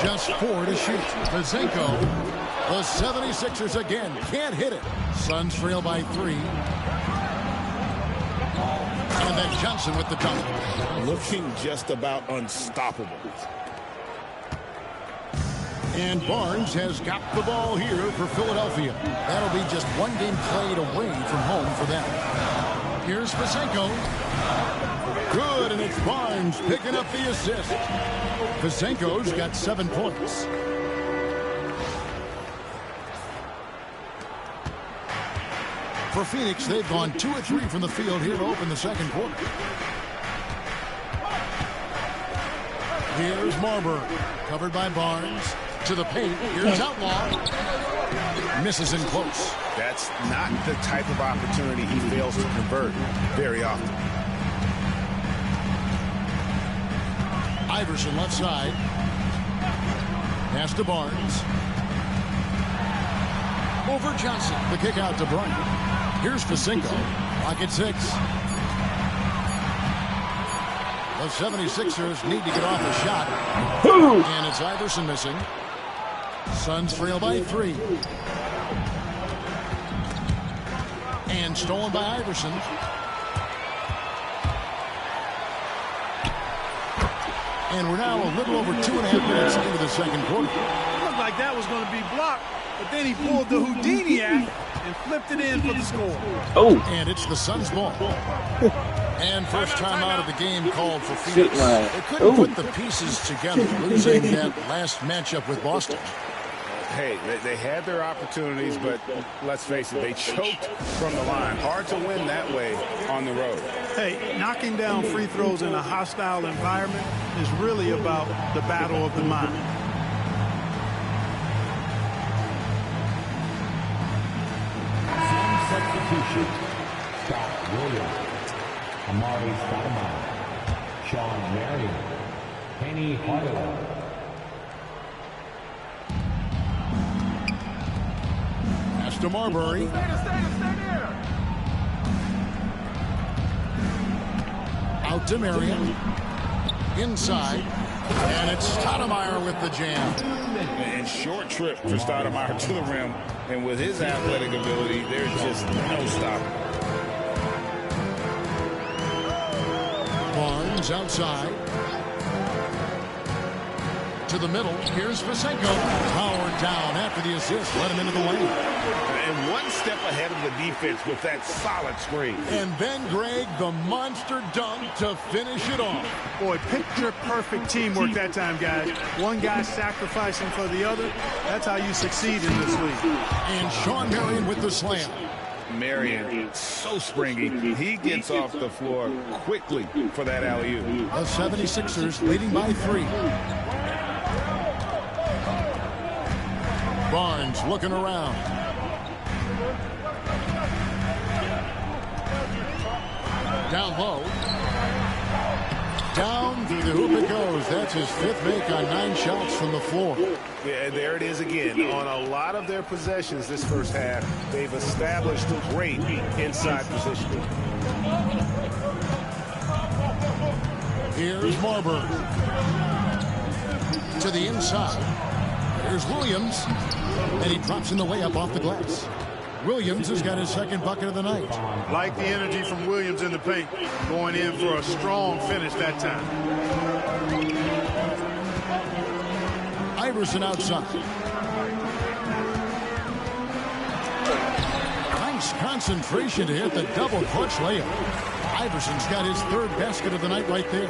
Just 4 to shoot. Pacinko. The 76ers again can't hit it. Suns trail by 3. And then Johnson with the dunk. Looking just about unstoppable. And Barnes has got the ball here for Philadelphia. That'll be just one game played away from home for them. Here's Pacinko. Good, and it's Barnes picking up the assist. Pacinko's got 7 points. For Phoenix, they've gone 2 of 3 from the field here to open the second quarter. Here's Marbury, covered by Barnes. To the paint, here's Outlaw. Misses in close. That's not the type of opportunity he fails to convert very often. Iverson left side. Pass to Barnes. Over Johnson. The kick out to Bryant. Here's Pacinko. Clock at 6. The 76ers need to get off a shot. And it's Iverson missing. Suns trail by 3. And stolen by Iverson. And we're now a little over 2.5 minutes into the second quarter. It looked like that was going to be blocked, but then he pulled the Houdini act and flipped it in for the score. Oh. And it's the Suns' ball. And first time out of the game called for Phoenix. They couldn't put the pieces together, losing that last matchup with Boston. Hey, they had their opportunities, but let's face it, they choked from the line. Hard to win that way on the road. Hey, knocking down free throws in a hostile environment is really about the battle of the mind. Substitution. Scott Williams. Amari Stoudemire. Sean Marion. Penny Hardaway. Pass to Marbury. Out to Marion. Inside. And it's Stoudemire with the jam. And short trip for Stoudemire to the rim. And with his athletic ability, there's just no stopping. Barnes outside. To the middle. Here's Pacinko. Powered down after the assist. Let him into the lane. And one step ahead of the defense with that solid screen. And then, Greg, the monster dunk to finish it off. Boy, picture-perfect teamwork that time, guys. One guy sacrificing for the other. That's how you succeed in this league. And Sean Marion with the slam. Marion, so springy. He gets off the floor quickly for that alley-oop. The 76ers leading by 3. Barnes looking around. Down low. Down through the hoop it goes. That's his 5th make on 9 shots from the floor. Yeah, there it is again. On a lot of their possessions this first half, they've established great inside positioning. Here's Marbury. To the inside. Here's Williams. And he drops in the layup off the glass. Williams has got his 2nd bucket of the night. Like the energy from Williams in the paint. Going in for a strong finish that time. Iverson outside. Nice concentration to hit the double clutch layup. Iverson's got his 3rd basket of the night right there.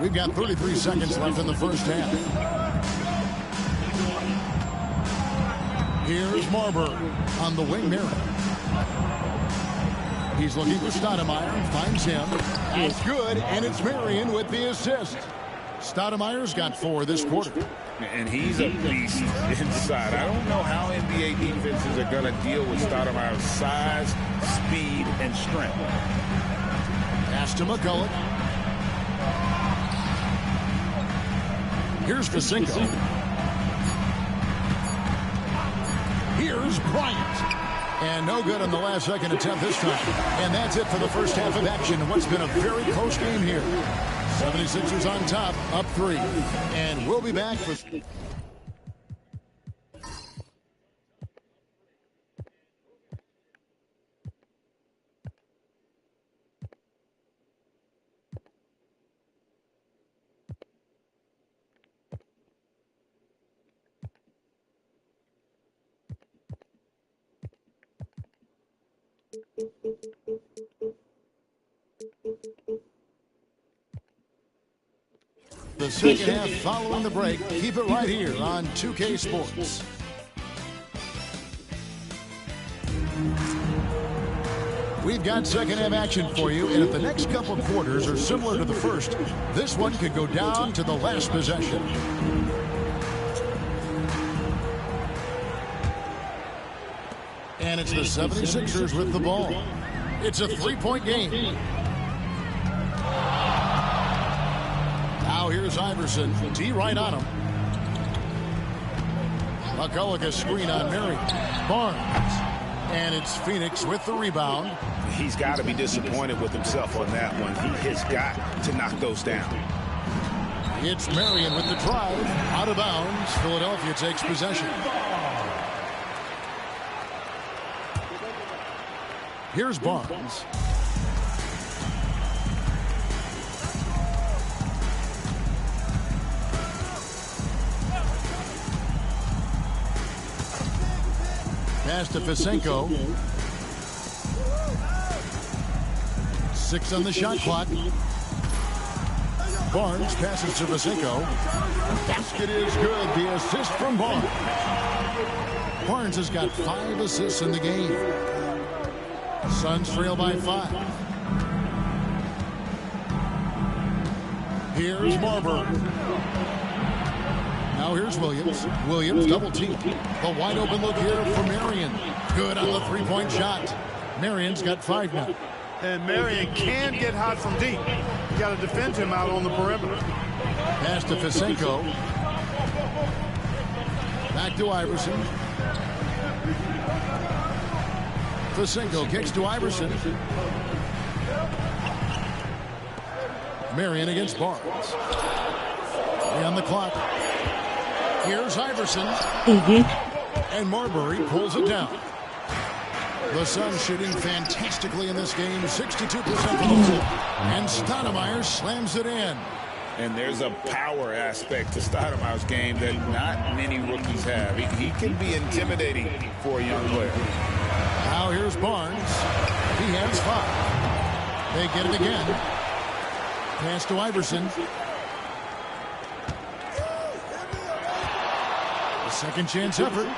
We've got 33 seconds left in the first half. Here's Marbury on the wing, Marion. He's looking for Stoudemire, finds him. It's good, and it's Marion with the assist. Stoudemire's got 4 this quarter. And he's a beast inside. I don't know how NBA defenses are going to deal with Stoudemire's size, speed, and strength. Pass to McCulloch. Here's Vasinko. Here's Bryant. And no good on the last second attempt this time. And that's it for the first half of action in what's been a very close game here. 76ers on top, up 3. And we'll be back with... The second half following the break. Keep it right here on 2K Sports. We've got second half action for you, and if the next couple quarters are similar to the first, this one could go down to the last possession. And it's the 76ers with the ball. It's a 3-point game. Now here's Iverson. D right on him. McCulloch a screen on Mary. Barnes. And it's Phoenix with the rebound. He's got to be disappointed with himself on that one. He has got to knock those down. It's Marion with the drive. Out of bounds. Philadelphia takes possession. Here's Barnes. Pass to Vasinko. 6 on the shot clock. Barnes passes to Vasinko. Basket is good. The assist from Barnes. Barnes has got 5 assists in the game. Suns trail by 5. Here's Marbury. Now here's Williams. Williams double team. The wide open look here for Marion. Good on the 3-point shot. Marion's got 5 now. And Marion can get hot from deep. You got to defend him out on the perimeter. Pass to Vasinko. Back to Iverson. Vasinko kicks to Iverson. Marion against Barnes. 3 on the clock. Here's Iverson. And Marbury pulls it down. The Suns shooting fantastically in this game. 62% from the floor. And Stoudemire slams it in. And there's a power aspect to Stoudemire's game that not many rookies have. He can be intimidating for a young player. Now here's Barnes. He has 5. They get it again. Pass to Iverson. Second chance effort.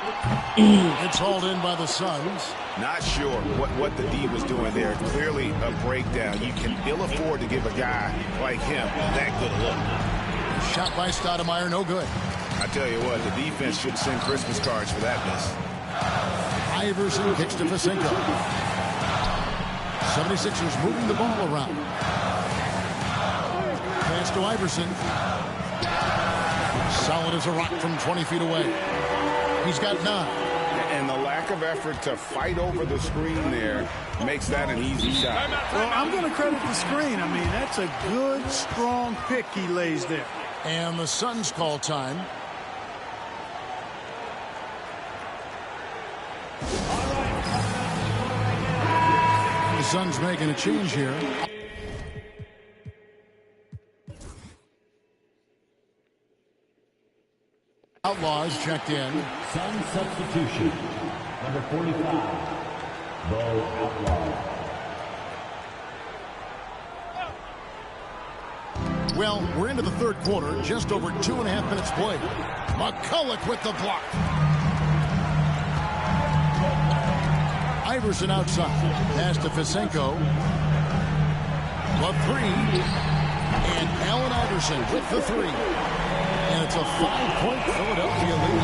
It's hauled in by the Suns. Not sure what the D was doing there. Clearly a breakdown. You can ill afford to give a guy like him that good a look. Shot by Stoudemire, no good. I tell you what, the defense should send Christmas cards for that miss. Iverson kicks to Fisenko. 76ers moving the ball around. Pass to Iverson. Solid as a rock from 20 feet away. He's got 9. And the lack of effort to fight over the screen there makes that an easy shot. Well, I'm going to credit the screen. I mean, that's a good, strong pick he lays there. And the Suns call time. The Suns making a change here. Outlaws checked in. Sun substitution. Number 45, Bo Outlaw. Well, we're into the third quarter. Just over 2.5 minutes played. McCulloch with the block. Iverson outside. Pass to Fisenko. The 3. And Allen Iverson with the 3. And it's a 5-point Philadelphia lead.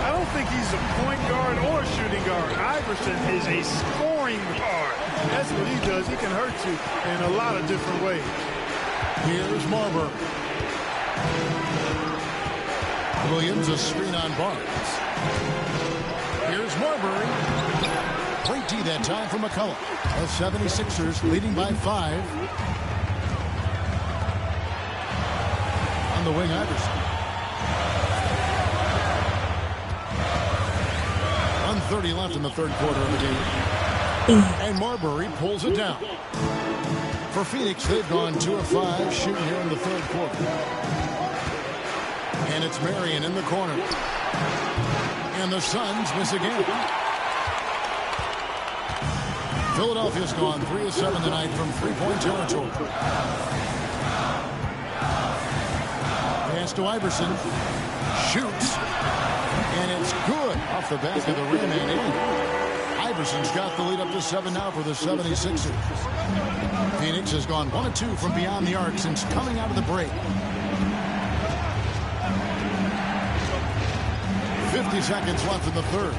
I don't think he's a point guard or a shooting guard. Iverson is a scoring guard. That's what he does. He can hurt you in a lot of different ways. Here's Marbury. Williams, a screen on Barnes. Here's Marbury. Great D that time for McCulloch. The 76ers leading by 5. On the wing, Iverson. 1:30 left in the third quarter of the game. And Marbury pulls it down. For Phoenix, they've gone 2 of 5 shooting here in the third quarter. And it's Marion in the corner. And the Suns miss again. Philadelphia's gone 3 of 7 tonight from 3-point territory. Pass to Iverson. Shoots. And it's good off the back of the rim and in. Iverson's got the lead up to 7 now for the 76ers. Phoenix has gone 1 of 2 from beyond the arc since coming out of the break. 50 seconds left in the third.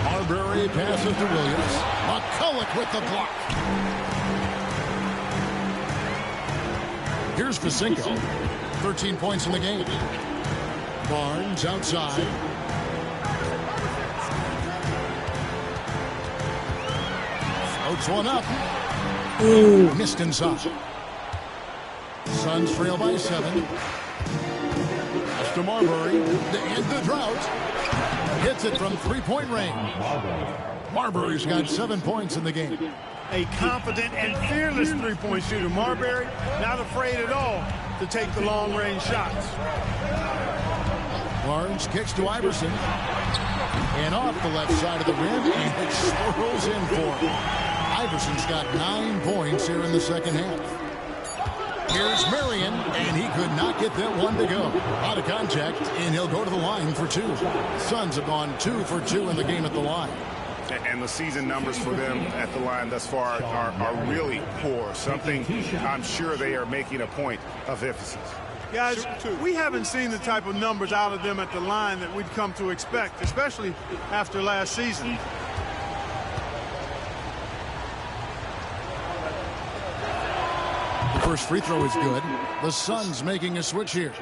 Marbury passes to Williams. McCulloch with the block. Here's Fisenko. 13 points in the game. Barnes outside. Floats one up. Ooh. Missed inside. Suns trail by 7. That's to Marbury. To end the drought. Hits it from 3-point range. Marbury's got 7 points in the game. A confident and fearless three-point shooter. Marbury, not afraid at all to take the long-range shots. Barnes kicks to Iverson. And off the left side of the rim, and it swirls in for him. Iverson's got 9 points here in the second half. Here's Marion, and he could not get that one to go. Out of contact, and he'll go to the line for 2. Suns have gone 2 for 2 in the game at the line. And the season numbers for them at the line thus far are really poor. Something I'm sure they are making a point of emphasis. Guys, we haven't seen the type of numbers out of them at the line that we'd come to expect, especially after last season. The first free throw is good. The Suns making a switch here.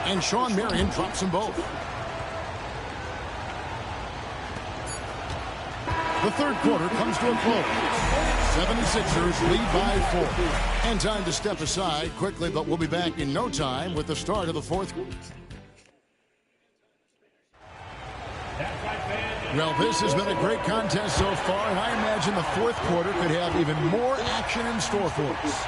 And Sean Marion drops them both. The third quarter comes to a close. 76ers lead by 4. And time to step aside quickly, but we'll be back in no time with the start of the fourth. Well, this has been a great contest so far, and I imagine the fourth quarter could have even more action in store for us.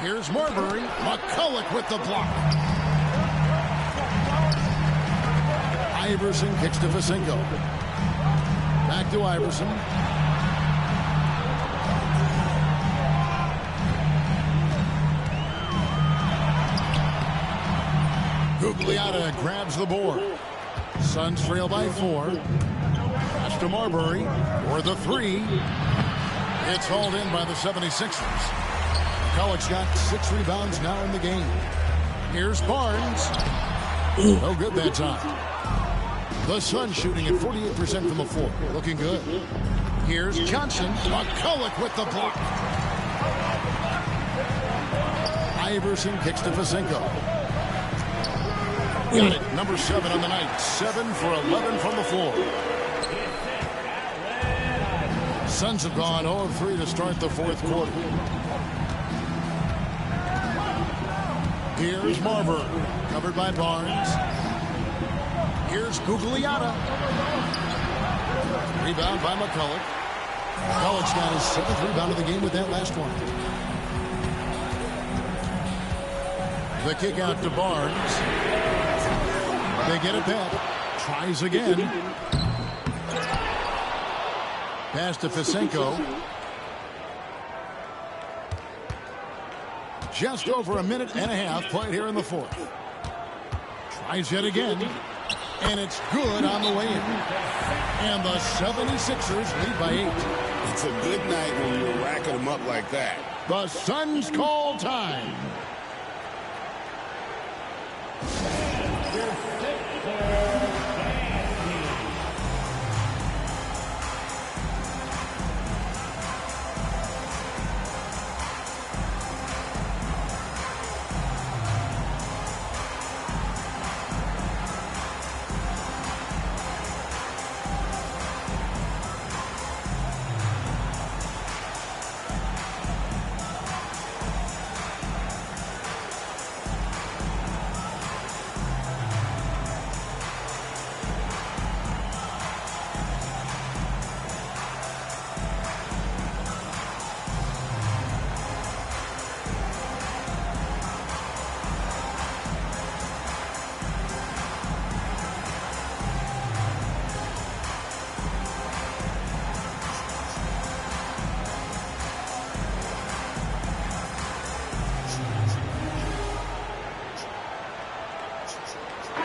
Here's Marbury. McCulloch with the block. Iverson kicks to Fisenko. Back to Iverson. Gugliotta grabs the board. Suns trail by 4. Pass to Marbury for the 3. It's hauled in by the 76ers. McCulloch's got 6 rebounds now in the game. Here's Barnes. No good that time. The Suns shooting at 48% from the floor. Looking good. Here's Johnson. McCulloch with the block. Iverson kicks to Fasenko. Got it. Number 7 on the night. 7 for 11 from the floor. Suns have gone 0 of 3 to start the 4th quarter. Here's Marbury. Covered by Barnes. Here's Gugliotta. Rebound by McCulloch. McCulloch's got his 7th rebound of the game with that last one. The kick out to Barnes. They get it back. Tries again. Pass to Fasenko. Just over a minute and a half played here in the 4th. Tries yet again. And it's good on the way in. And the 76ers lead by 8. It's a good night when you're racking them up like that. The Suns call time.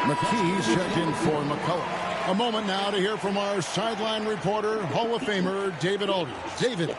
McKee's checked in for McCulloch. A moment now to hear from our sideline reporter, Hall of Famer David Aldridge. David.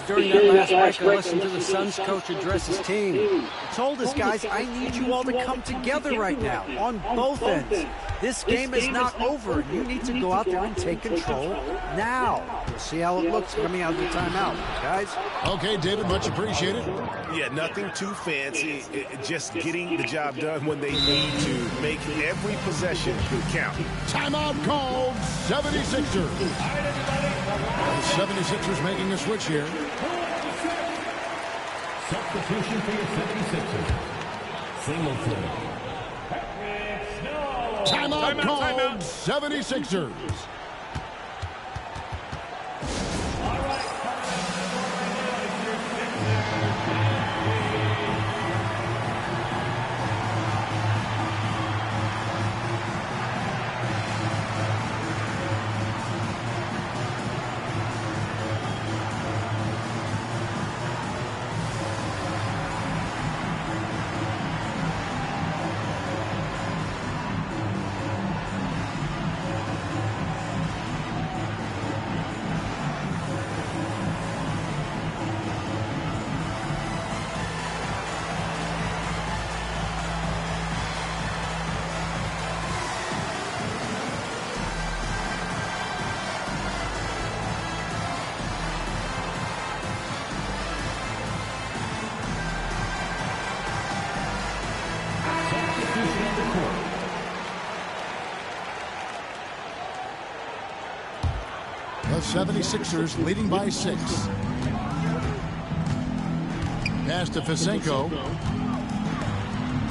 During that last break, I listened to the Suns coach address his team. He told his guys, I need you all to come together right now on both ends. This game is not over. You need to go out there and take control now. We'll see how it looks coming out of the timeout, guys. Okay, David, much appreciated. Yeah, nothing too fancy. Just getting the job done when they need to. Make every possession count. Timeout called 76ers. The 76ers making a switch here. Substitution for your 76ers. Singleton. Timeout called 76ers. The 76ers leading by 6. Pass to Fasenko.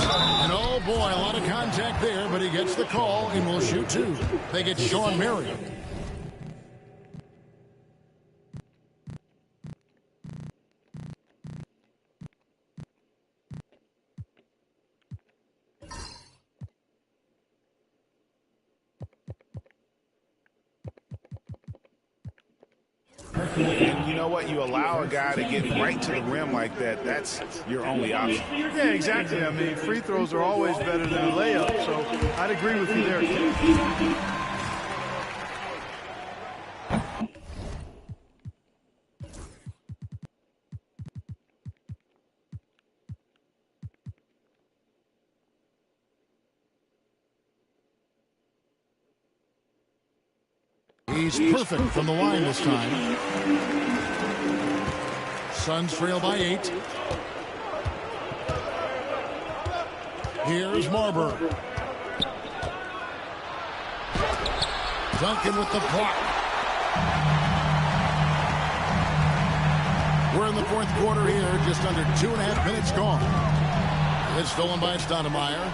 And oh boy, a lot of contact there, but he gets the call and will shoot 2. They get Sean Marion. And you know what? You allow a guy to get right to the rim like that, that's your only option. Yeah, exactly. I mean, free throws are always better than a layup, so I'd agree with you there. He's perfect from the line this time. Suns trail by 8. Here's Marbury. Duncan with the block. We're in the fourth quarter here, just under 2.5 minutes gone. It's stolen by Stoudemire.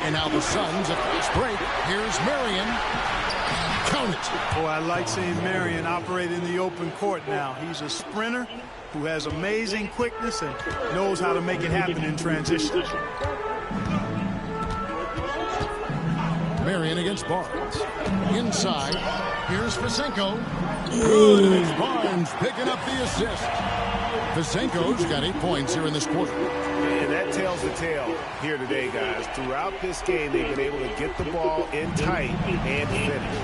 And now the Suns, a fast break. Here's Marion. Count it. Boy, I like seeing Marion operate in the open court now. He's a sprinter who has amazing quickness and knows how to make it happen in transition. Marion against Barnes. Inside. Here's Fisenko. Good. It's Barnes picking up the assist. Fisenko's got 8 points here in this quarter. And that tells the tale here today, guys. Throughout this game, they've been able to get the ball in tight and finish.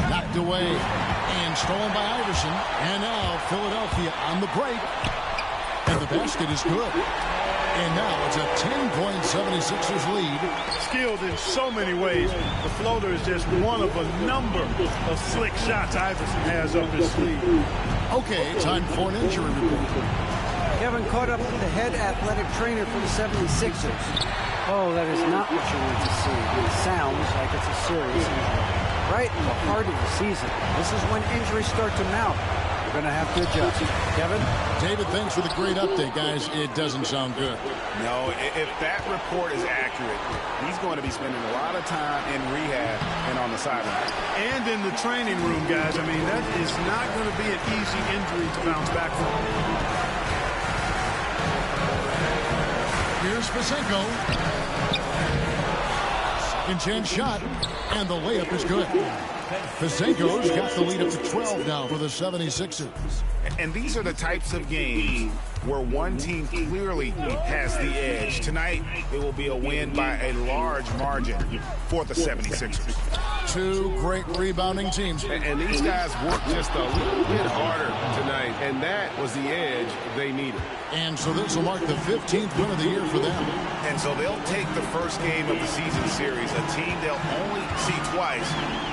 Knocked away and stolen by Iverson. And now Philadelphia on the break. And the basket is good. And now it's a 10-point 76ers lead. Skilled in so many ways. The floater is just one of a number of slick shots Iverson has up his sleeve. Okay, time for an injury report. Kevin caught up with the head athletic trainer for the 76ers. Oh, that is not what you want to see. It sounds like it's a serious injury. Right in the heart of the season. This is when injuries start to mount. You're going to have to adjust. Kevin? David, thanks for the great update, guys. It doesn't sound good. No, if that report is accurate, he's going to be spending a lot of time in rehab and on the sideline. And in the training room, guys. I mean, that is not going to be an easy injury to bounce back from. Here's Fisenko. Second chance shot, and the layup is good. Fisenko's got the lead up to 12 now for the 76ers. And these are the types of games where one team clearly has the edge. Tonight, it will be a win by a large margin for the 76ers. Two great rebounding teams. And these guys worked just a little bit harder tonight, and that was the edge they needed. And so this will mark the 15th win of the year for them. And so they'll take the first game of the season series, a team they'll only see twice.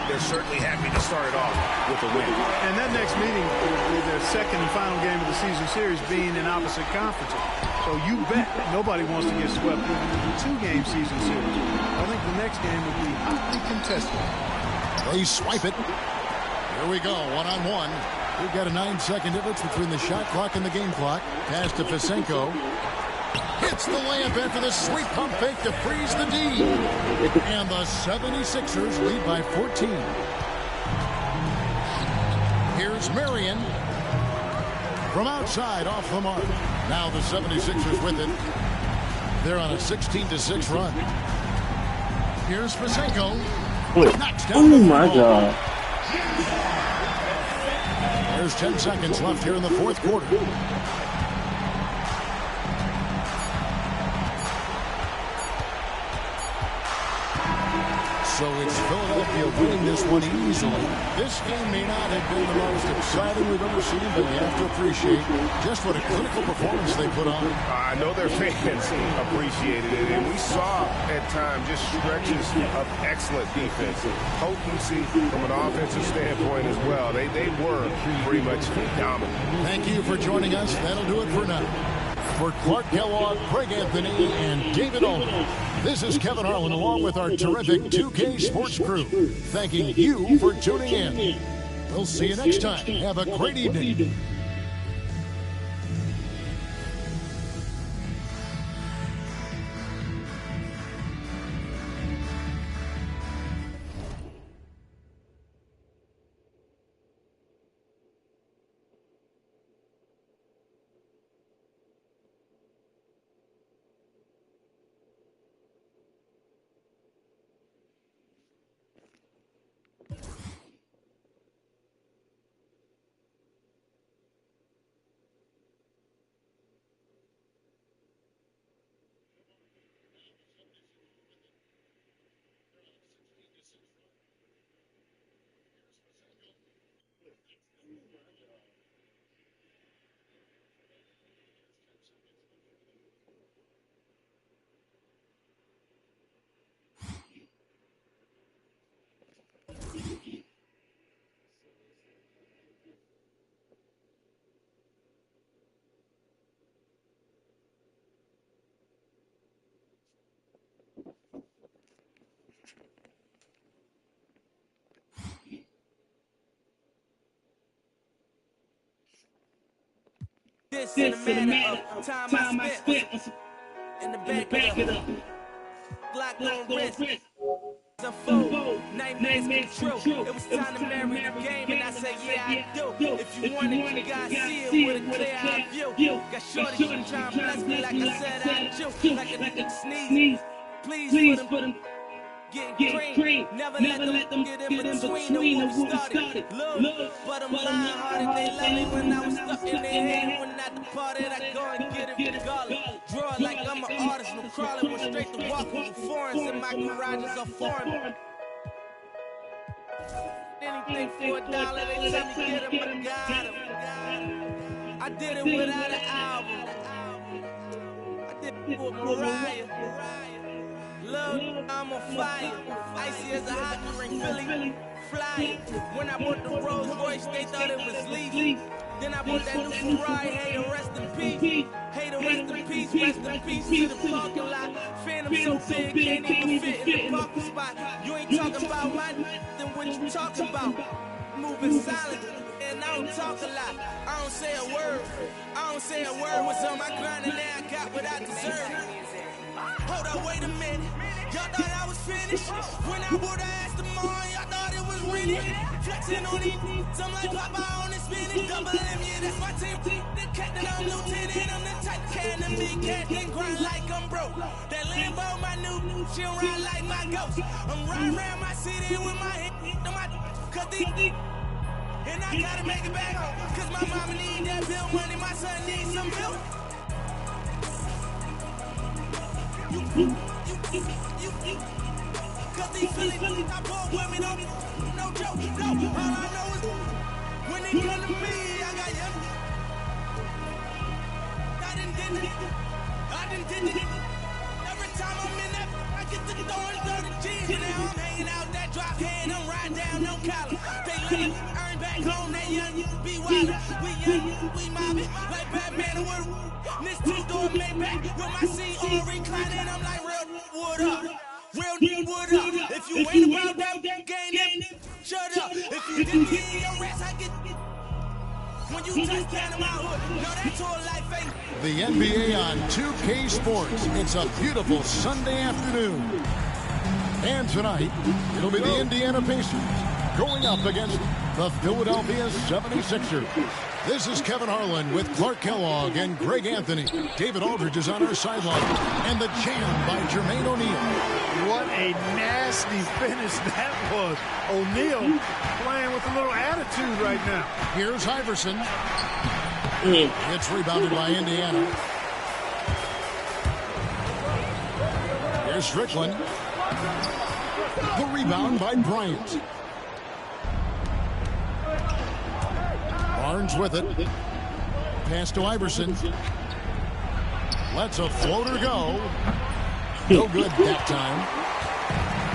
They're certainly happy to start it off with a win. And that next meeting will be their second and final game of the season series, being in opposite conferences. So you bet nobody wants to get swept in the two-game season series. I think the next game will be hotly contested. They swipe it. Here we go, one-on-one. We've got a 9-second difference between the shot clock and the game clock. Pass to Fisenko. Hits the layup after the sweet pump fake to freeze the D. And the 76ers lead by 14. Here's Marion. From outside, off the mark. Now the 76ers with it. They're on a 16-6 run. Here's Fisenko. Knocks down Oh, my God. There's 10 seconds left here in the fourth quarter. So it's Philadelphia winning this one easily. This game may not have been the most exciting we've ever seen, but you have to appreciate just what a clinical performance they put on. I know their fans appreciated it, and we saw at times just stretches of excellent defense. Potency from an offensive standpoint as well. They were pretty much dominant. Thank you for joining us. That'll do it for now. For Clark Kellogg, Craig Anthony, and David Ullman, this is Kevin Harlan along with our terrific 2K Sports crew, thanking you for tuning in. We'll see you next time. Have a great evening. This in a matter of time I spent in the back of the Glock on wrist. Unfold, nightmares come true. It was time to marry the game, and I said, yeah, I do. If you want it, you gotta see it with a clear eye view. Got shorty, she trying to bless me like I said I do. Like a nigga sneeze. Please put them getting cream. Never let them get in between them when we started. Look, but I'm lying-hearted. They love me when I was stuck in their head. When I departed, I go and get it regardless. Draw like I'm an artist. No crawling, went straight to walking with foreigns in my garages are foreign. Anything for $1, they tell me get him, but I got him. I did it without an album. I did it with Mariah. Look, I'm on fire. Icy as a hockey ring, Philly. Fly. When I bought the Rolls Royce, they thought it was leaf. Then I bought that new Ferrari. Hey, the rest in peace. Hey, the rest in peace. Rest in peace to the parking lot. Phantom so big, can't even fit in the parking spot. You ain't talking about my then what you talking about? Moving silent. And I don't talk a lot. I don't say a word. I don't say a word. Was on my grind and now I got what I deserve. Hold up, wait a minute. Y'all thought I was finished. When I would've asked them all, y'all thought it was rented. Flexing on these, I'm like Papa on the spinach. Double M, yeah, that's my team. The captain, I'm lieutenant. I'm the type can and big cat, then grind like I'm broke. That Lambo, my new, she'll ride like my ghost. I'm riding around my city with my head on my cut the. And I gotta make it back home. Cause my mama need that bill money, my son needs some milk. Cause these Philly I bought women, no joke, no. All I know is when they come to me, I got young. I done did it. Every time I'm in that, I get to throwing 30 G's. And now I'm hanging out that drop hand, I'm riding down no collar. They let me earn back home, that young be wild. We young, we mobbing, like Batman or Wood. This two-door Maybach with my seat on reclining, I'm like real wood up. Real wood up. If you ain't about that game, then shut up. If you didn't get your rest, I get when you touch down in my hood. No, that's all life ain't. The NBA on 2K Sports. It's a beautiful Sunday afternoon. And tonight, it'll be the Indiana Pacers going up against the Philadelphia 76ers. This is Kevin Harlan with Clark Kellogg and Greg Anthony. David Aldridge is on our sideline. And the jam by Jermaine O'Neal. What a nasty finish that was. O'Neal playing with a little attitude right now. Here's Iverson. It's rebounded by Indiana. Here's Strickland. The rebound by Bryant. Barnes with it. Pass to Iverson. Lets a floater go. No good that time.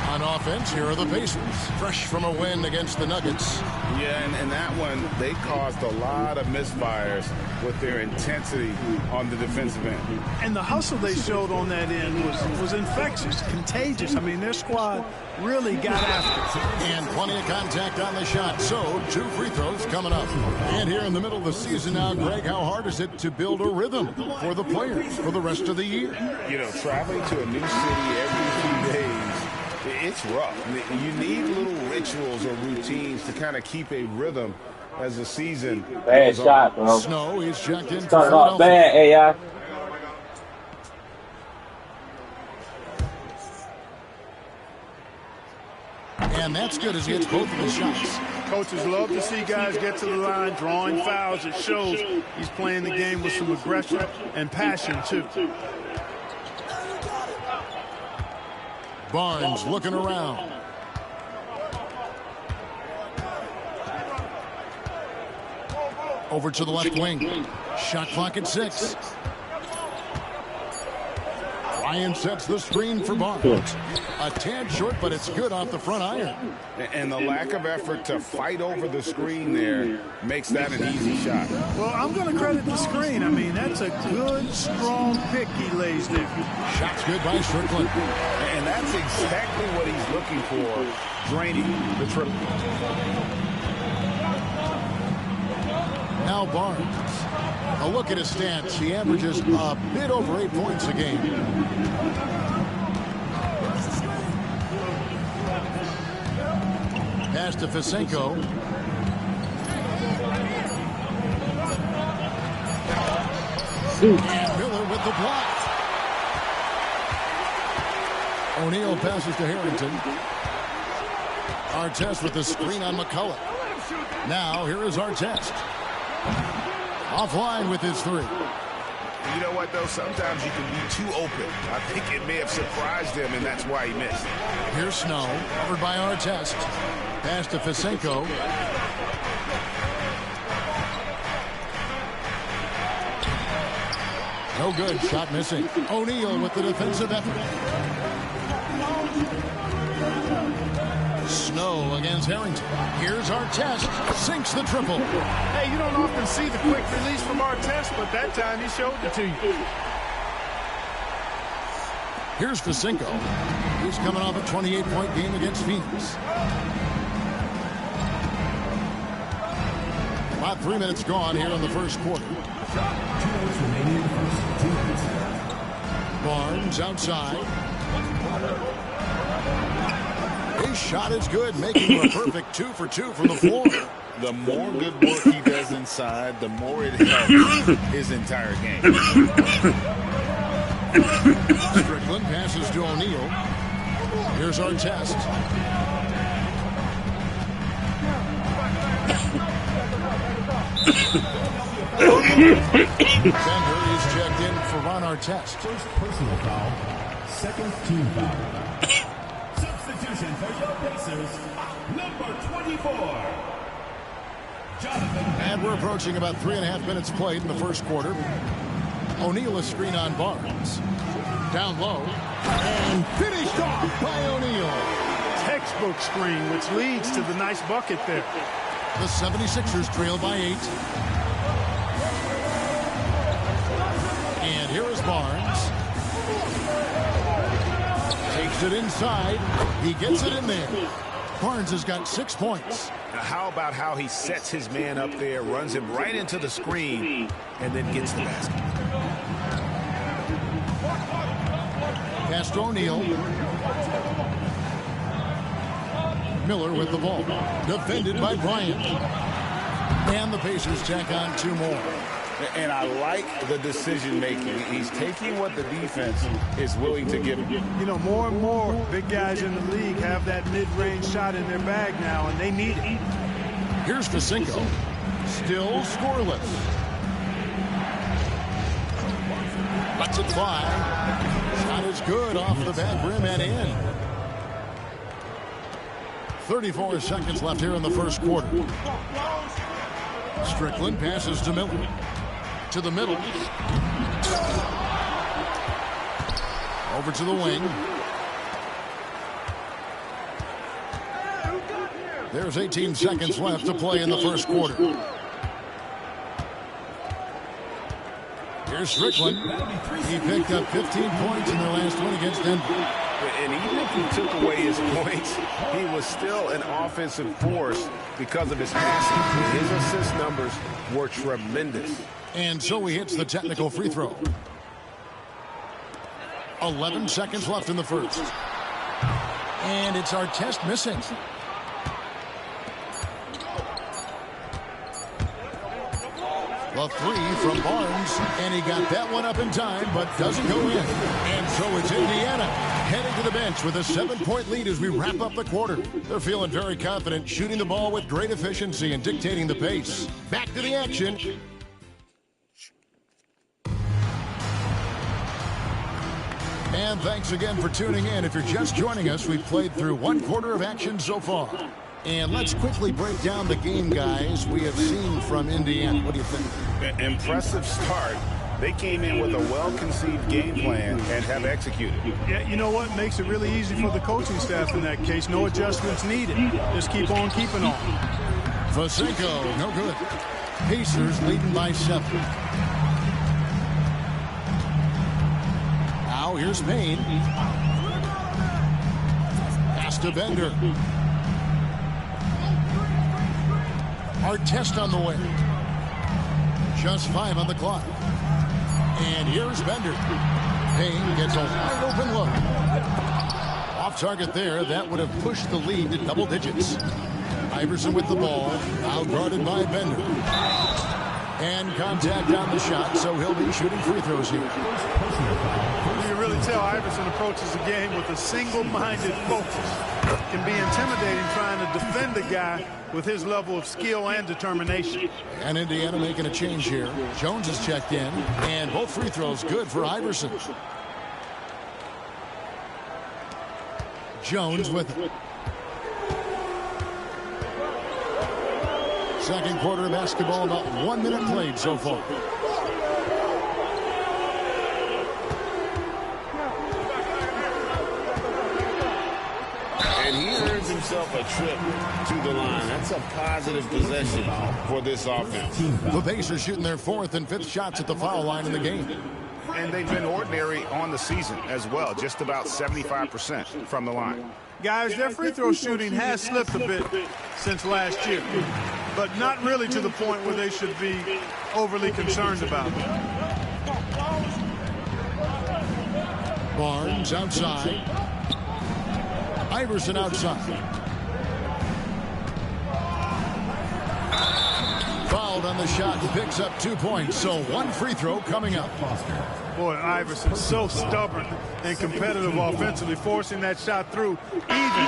On offense, here are the Pacers. Fresh from a win against the Nuggets. Yeah, and that one, they caused a lot of misfires with their intensity on the defensive end. And the hustle they showed on that end was infectious, contagious. I mean, their squad really got after it. And plenty of contact on the shot. So, 2 free throws coming up. And here in the middle of the season now, Greg, how hard is it to build a rhythm for the players for the rest of the year? You know, traveling to a new city every few days, it's rough. You need little rituals or routines to kind of keep a rhythm as the season bad goes shot, on. bro. Snow is checked in. Started off bad, AI. And that's good as he hits both of the shots. Coaches love to see guys get to the line, drawing fouls. It shows he's playing the game with some aggression and passion, too. Barnes looking around. Over to the left wing. Shot clock at 6. Ryan sets the screen for Barnes. A tad short, but it's good off the front iron. And the lack of effort to fight over the screen there makes that an easy shot. Well, I'm going to credit the screen. I mean, that's a good, strong pick he lays there. Shot's good by Strickland. And that's exactly what he's looking for, draining the triple. Now Barnes. A look at his stats. He averages a bit over 8 points a game. Pass to Fisenko. And Miller with the block. O'Neal passes to Harrington. Artest with the screen on McCullough. Now here is Artest. Offline with his three. You know what, though? Sometimes you can be too open. I think it may have surprised him, and that's why he missed. Here's Snow, covered by Artest. Pass to Fisenko. No good. Shot missing. O'Neal with the defensive effort. Snow against Harrington. Here's Artest. Sinks the triple. Hey, you don't often see the quick release from Artest, but that time he showed it to you. Here's Fisenko. He's coming off a 28-point game against Phoenix. About 3 minutes gone here in the first quarter. 2 minutes remaining in the first. 2 minutes. Barnes outside. His shot is good, making him a perfect 2 for 2 from the floor. The more good work he does inside, the more it helps his entire game. Strickland passes to O'Neal. Here's Artest. Bender is checked in for Ron Artest. First personal foul. Second team foul. Substitution for your Pacers, number 24. Jonathan. And we're approaching about 3.5 minutes played in the first quarter. O'Neal a screen on Barnes. Down low. And finished off by O'Neal. Textbook screen, which leads to the nice bucket there. The 76ers trail by 8. And here is Barnes. Takes it inside. He gets it in there. Barnes has got 6 points. Now, how about how he sets his man up there, runs him right into the screen, and then gets the basket. Pass to O'Neal. Miller with the ball. Defended by Bryant. And the Pacers tack on 2 more. And I like the decision-making. He's taking what the defense is willing to give him. You know, more and more big guys in the league have that mid-range shot in their bag now, and they need it. Here's Fisenko. Still scoreless. Lets it fly. Shot is good off the back rim and in. 34 seconds left here in the first quarter. Strickland passes to Miller. To the middle. Over to the wing. There's 18 seconds left to play in the first quarter. Here's Strickland. He picked up 15 points in their last one against Denver. And even if he took away his points, he was still an offensive force because of his passing. His assist numbers were tremendous. And so he hits the technical free throw. 11 seconds left in the first. And it's Artest missing. The three from Barnes, and he got that one up in time, but doesn't go in. And so it's Indiana heading to the bench with a 7-point lead as we wrap up the quarter. They're feeling very confident, shooting the ball with great efficiency and dictating the pace. Back to the action. And thanks again for tuning in. If you're just joining us, we've played through 1 quarter of action so far. And let's quickly break down the game, guys, we have seen from Indiana. What do you think? Impressive start. They came in with a well-conceived game plan and have executed. Yeah, you know what? Makes it really easy for the coaching staff in that case. No adjustments needed. Just keep on keeping on. Fisenko, no good. Pacers leading by 7. Now here's Payne. Pass to Bender. Artest on the way. Just 5 on the clock. And here's Bender. Payne gets a wide open look. Off target there. That would have pushed the lead to double digits. Iverson with the ball. Now guarded by Bender. And contact on the shot, so he'll be shooting free throws here. You can really tell Iverson approaches the game with a single-minded focus. Can be intimidating trying to defend the guy with his level of skill and determination. And Indiana making a change here. Jones has checked in, and both free throws good for Iverson. Jones with it. Second quarter of basketball, about 1 minute played so far. And he earns himself a trip to the line. That's a positive possession for this offense. The Pacers shooting their 4th and 5th shots at the foul line in the game. And they've been ordinary on the season as well, just about 75% from the line. Guys, their free throw shooting has slipped a bit since last year, but not really to the point where they should be overly concerned about it. Barnes outside. Iverson outside. Fouled on the shot and picks up 2 points, so 1 free throw coming up. Boy, Iverson's so stubborn and competitive offensively, forcing that shot through even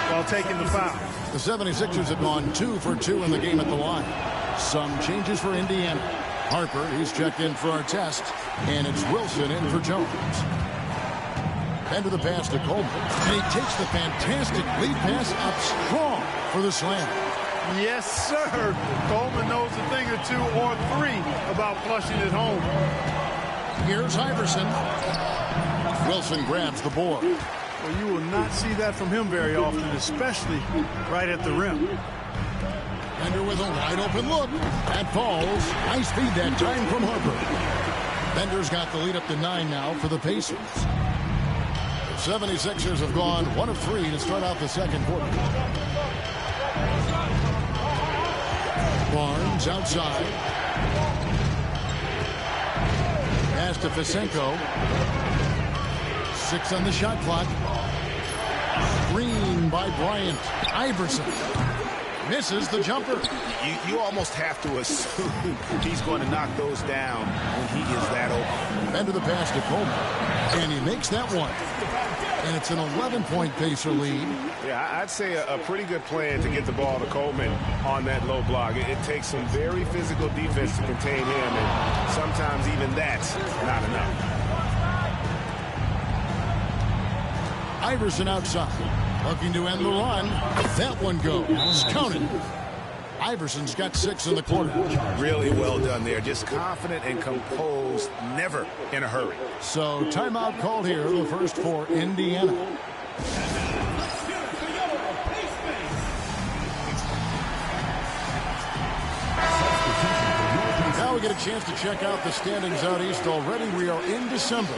while taking the foul. The 76ers have gone 2 for 2 in the game at the line. Some changes for Indiana. Harper, he's checked in for our test, and it's Wilson in for Jones. Into the pass to Coleman, and he takes the fantastic lead pass up strong for the slam. Yes, sir. Coleman knows a thing or 2 or 3 about flushing it home. Here's Iverson. Wilson grabs the board. Well, you will not see that from him very often, especially right at the rim. Bender with a wide open look. That falls. Nice feed that time from Harper. Bender's got the lead up to 9 now for the Pacers. The 76ers have gone 1 of 3 to start out the second quarter. Barnes outside. Pass to Fisenko. 6 on the shot clock. Screen by Bryant. Iverson misses the jumper. You almost have to assume he's going to knock those down when he is that open. Into the pass to Coleman. And he makes that one. And it's an 11-point Pacer lead. Yeah, I'd say a pretty good plan to get the ball to Coleman on that low block. It takes some very physical defense to contain him, and sometimes even that's not enough. Iverson outside. Looking to end the run. That one goes. Counted. Iverson's got 6 in the quarter. Really well done there. Just confident and composed, never in a hurry. So timeout called here, the first for Indiana. Now we get a chance to check out the standings out east already. We are in December.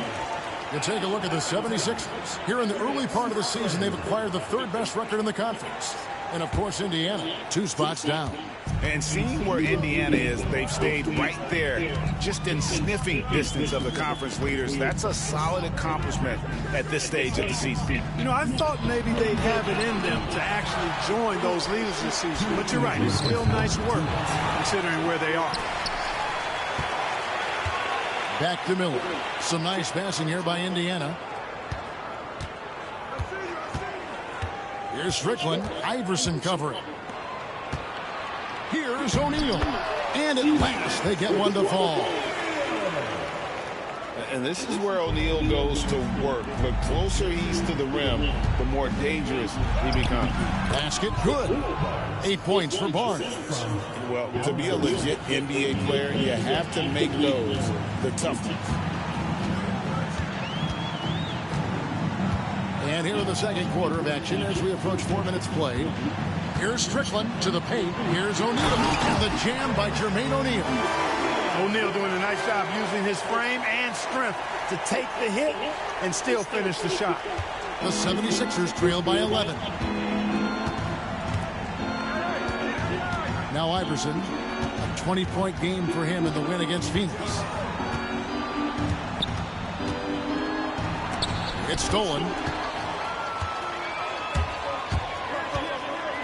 You take a look at the 76ers. Here in the early part of the season, they've acquired the 3rd best record in the conference. And, of course, Indiana, 2 spots down. And seeing where Indiana is, they've stayed right there, just in sniffing distance of the conference leaders. That's a solid accomplishment at this stage of the season. You know, I thought maybe they'd have it in them to actually join those leaders this season. But you're right, it's still nice work considering where they are. Back to Miller. Some nice passing here by Indiana. Here's Strickland. Iverson covering. Here's O'Neal. And at last, they get one to fall. And this is where O'Neal goes to work. The closer he's to the rim, the more dangerous he becomes. Basket good. 8 points for Barnes. Well, to be a legit NBA player, you have to make those the tough ones. And here in the second quarter of action as we approach 4 minutes played. Here's Strickland to the paint. Here's O'Neal. And the jam by Jermaine O'Neal. O'Neal doing a nice job using his frame and strength to take the hit and still finish the shot. The 76ers trail by 11. Now Iverson. A 20-point game for him in the win against Phoenix. It's stolen.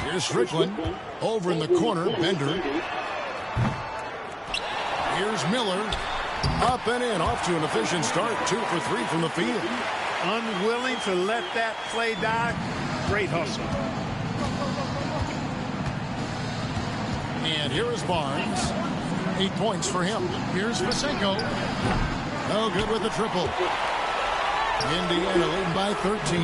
Here's Strickland. Over in the corner, Bender. Here's Miller. Up and in, off to an efficient start. 2 for 3 from the field. Unwilling to let that play die. Great hustle. And here is Barnes. 8 points for him. Here's Vasenko. No good with the triple. Indiana leading by 13.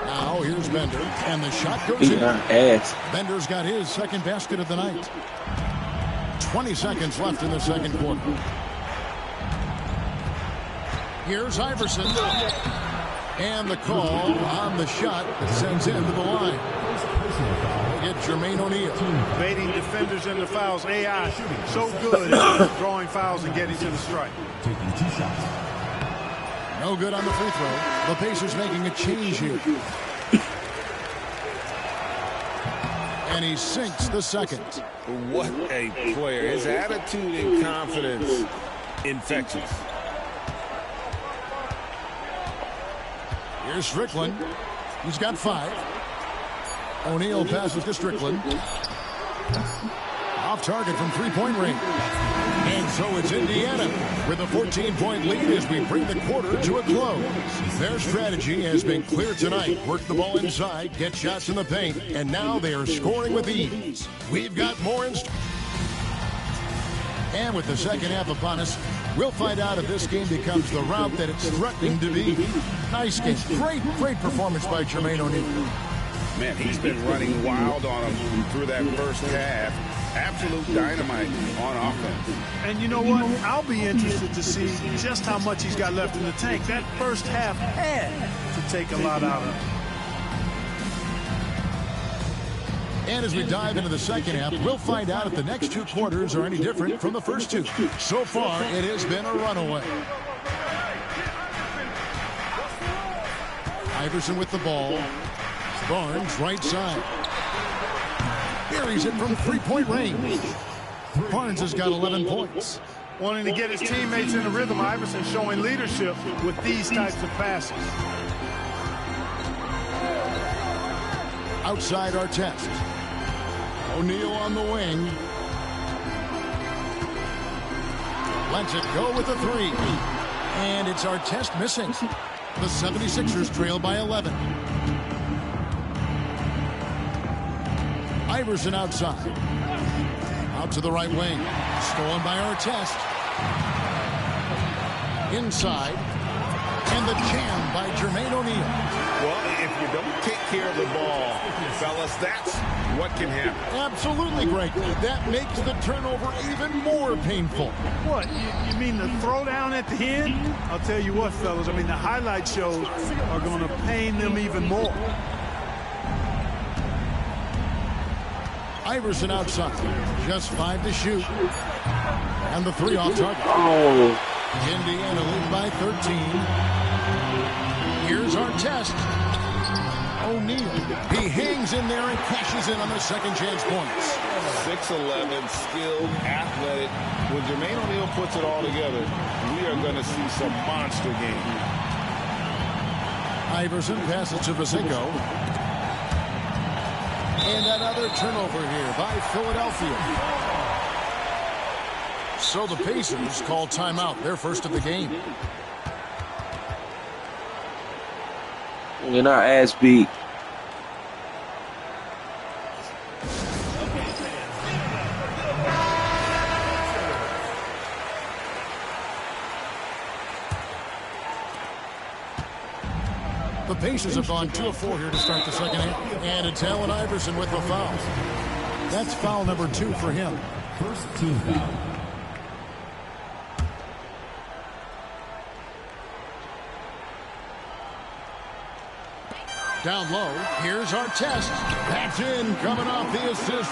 Now here's Bender. And the shot goes in. Bender's got his second basket of the night. 20 seconds left in the second quarter. Here's Iverson. And the call on the shot that sends him to the line. We'll get Jermaine O'Neal. Baiting defenders into fouls. AI so good at drawing fouls and getting to the strike. Taking 2 shots. No good on the free throw. The Pacers making a change here. And he sinks the second. What a player. His attitude and confidence, infectious. Here's Strickland. He's got 5. O'Neal passes to Strickland. Off target from three-point range. And so it's Indiana with a 14-point lead as we bring the quarter to a close. Their strategy has been clear tonight. Work the ball inside, get shots in the paint, and now they are scoring with ease. We've got more in store. And with the second half upon us, we'll find out if this game becomes the route that it's threatening to be. Nice game. Great performance by Jermaine O'Neal. Man, he's been running wild on him through that first half. Absolute dynamite on offense. And you know what? I'll be interested to see just how much he's got left in the tank. That first half had to take a lot out of him. And as we dive into the second half, we'll find out if the next 2 quarters are any different from the first 2. So far, it has been a runaway. Iverson with the ball. Barnes, right side. Buries it from three-point range. Barnes has got 11 points. Wanting to get his teammates in the rhythm, Iverson showing leadership with these types of passes. Outside our test. O'Neal on the wing. Lets it go with a 3. And it's our test missing. The 76ers trail by 11. Iverson outside. Out to the right wing. Stolen by our test. Inside. And the jam by Jermaine O'Neal. Well, if you don't take care of the ball, fellas, that's what can happen. Absolutely, Greg. That makes the turnover even more painful. What, you mean the throwdown at the end? I'll tell you what, fellas, I mean, the highlight shows are going to pain them even more. Iverson outside. Just 5 to shoot. And the 3 off target. Indiana lead by 13. Here's our test. O'Neal. He hangs in there and cashes in on the second chance points. 6'11", skilled, athletic. When Jermaine O'Neal puts it all together, we are going to see some monster games. Iverson passes to Vasenko. And another turnover here by Philadelphia. So the Pacers call timeout, their first of the game. You're not ass beat. The Pacers have gone 2 of 4 here to start the second half. And it's Allen Iverson with the foul. That's foul number 2 for him. First team foul. Down low, here's our test. That's in, coming off the assist.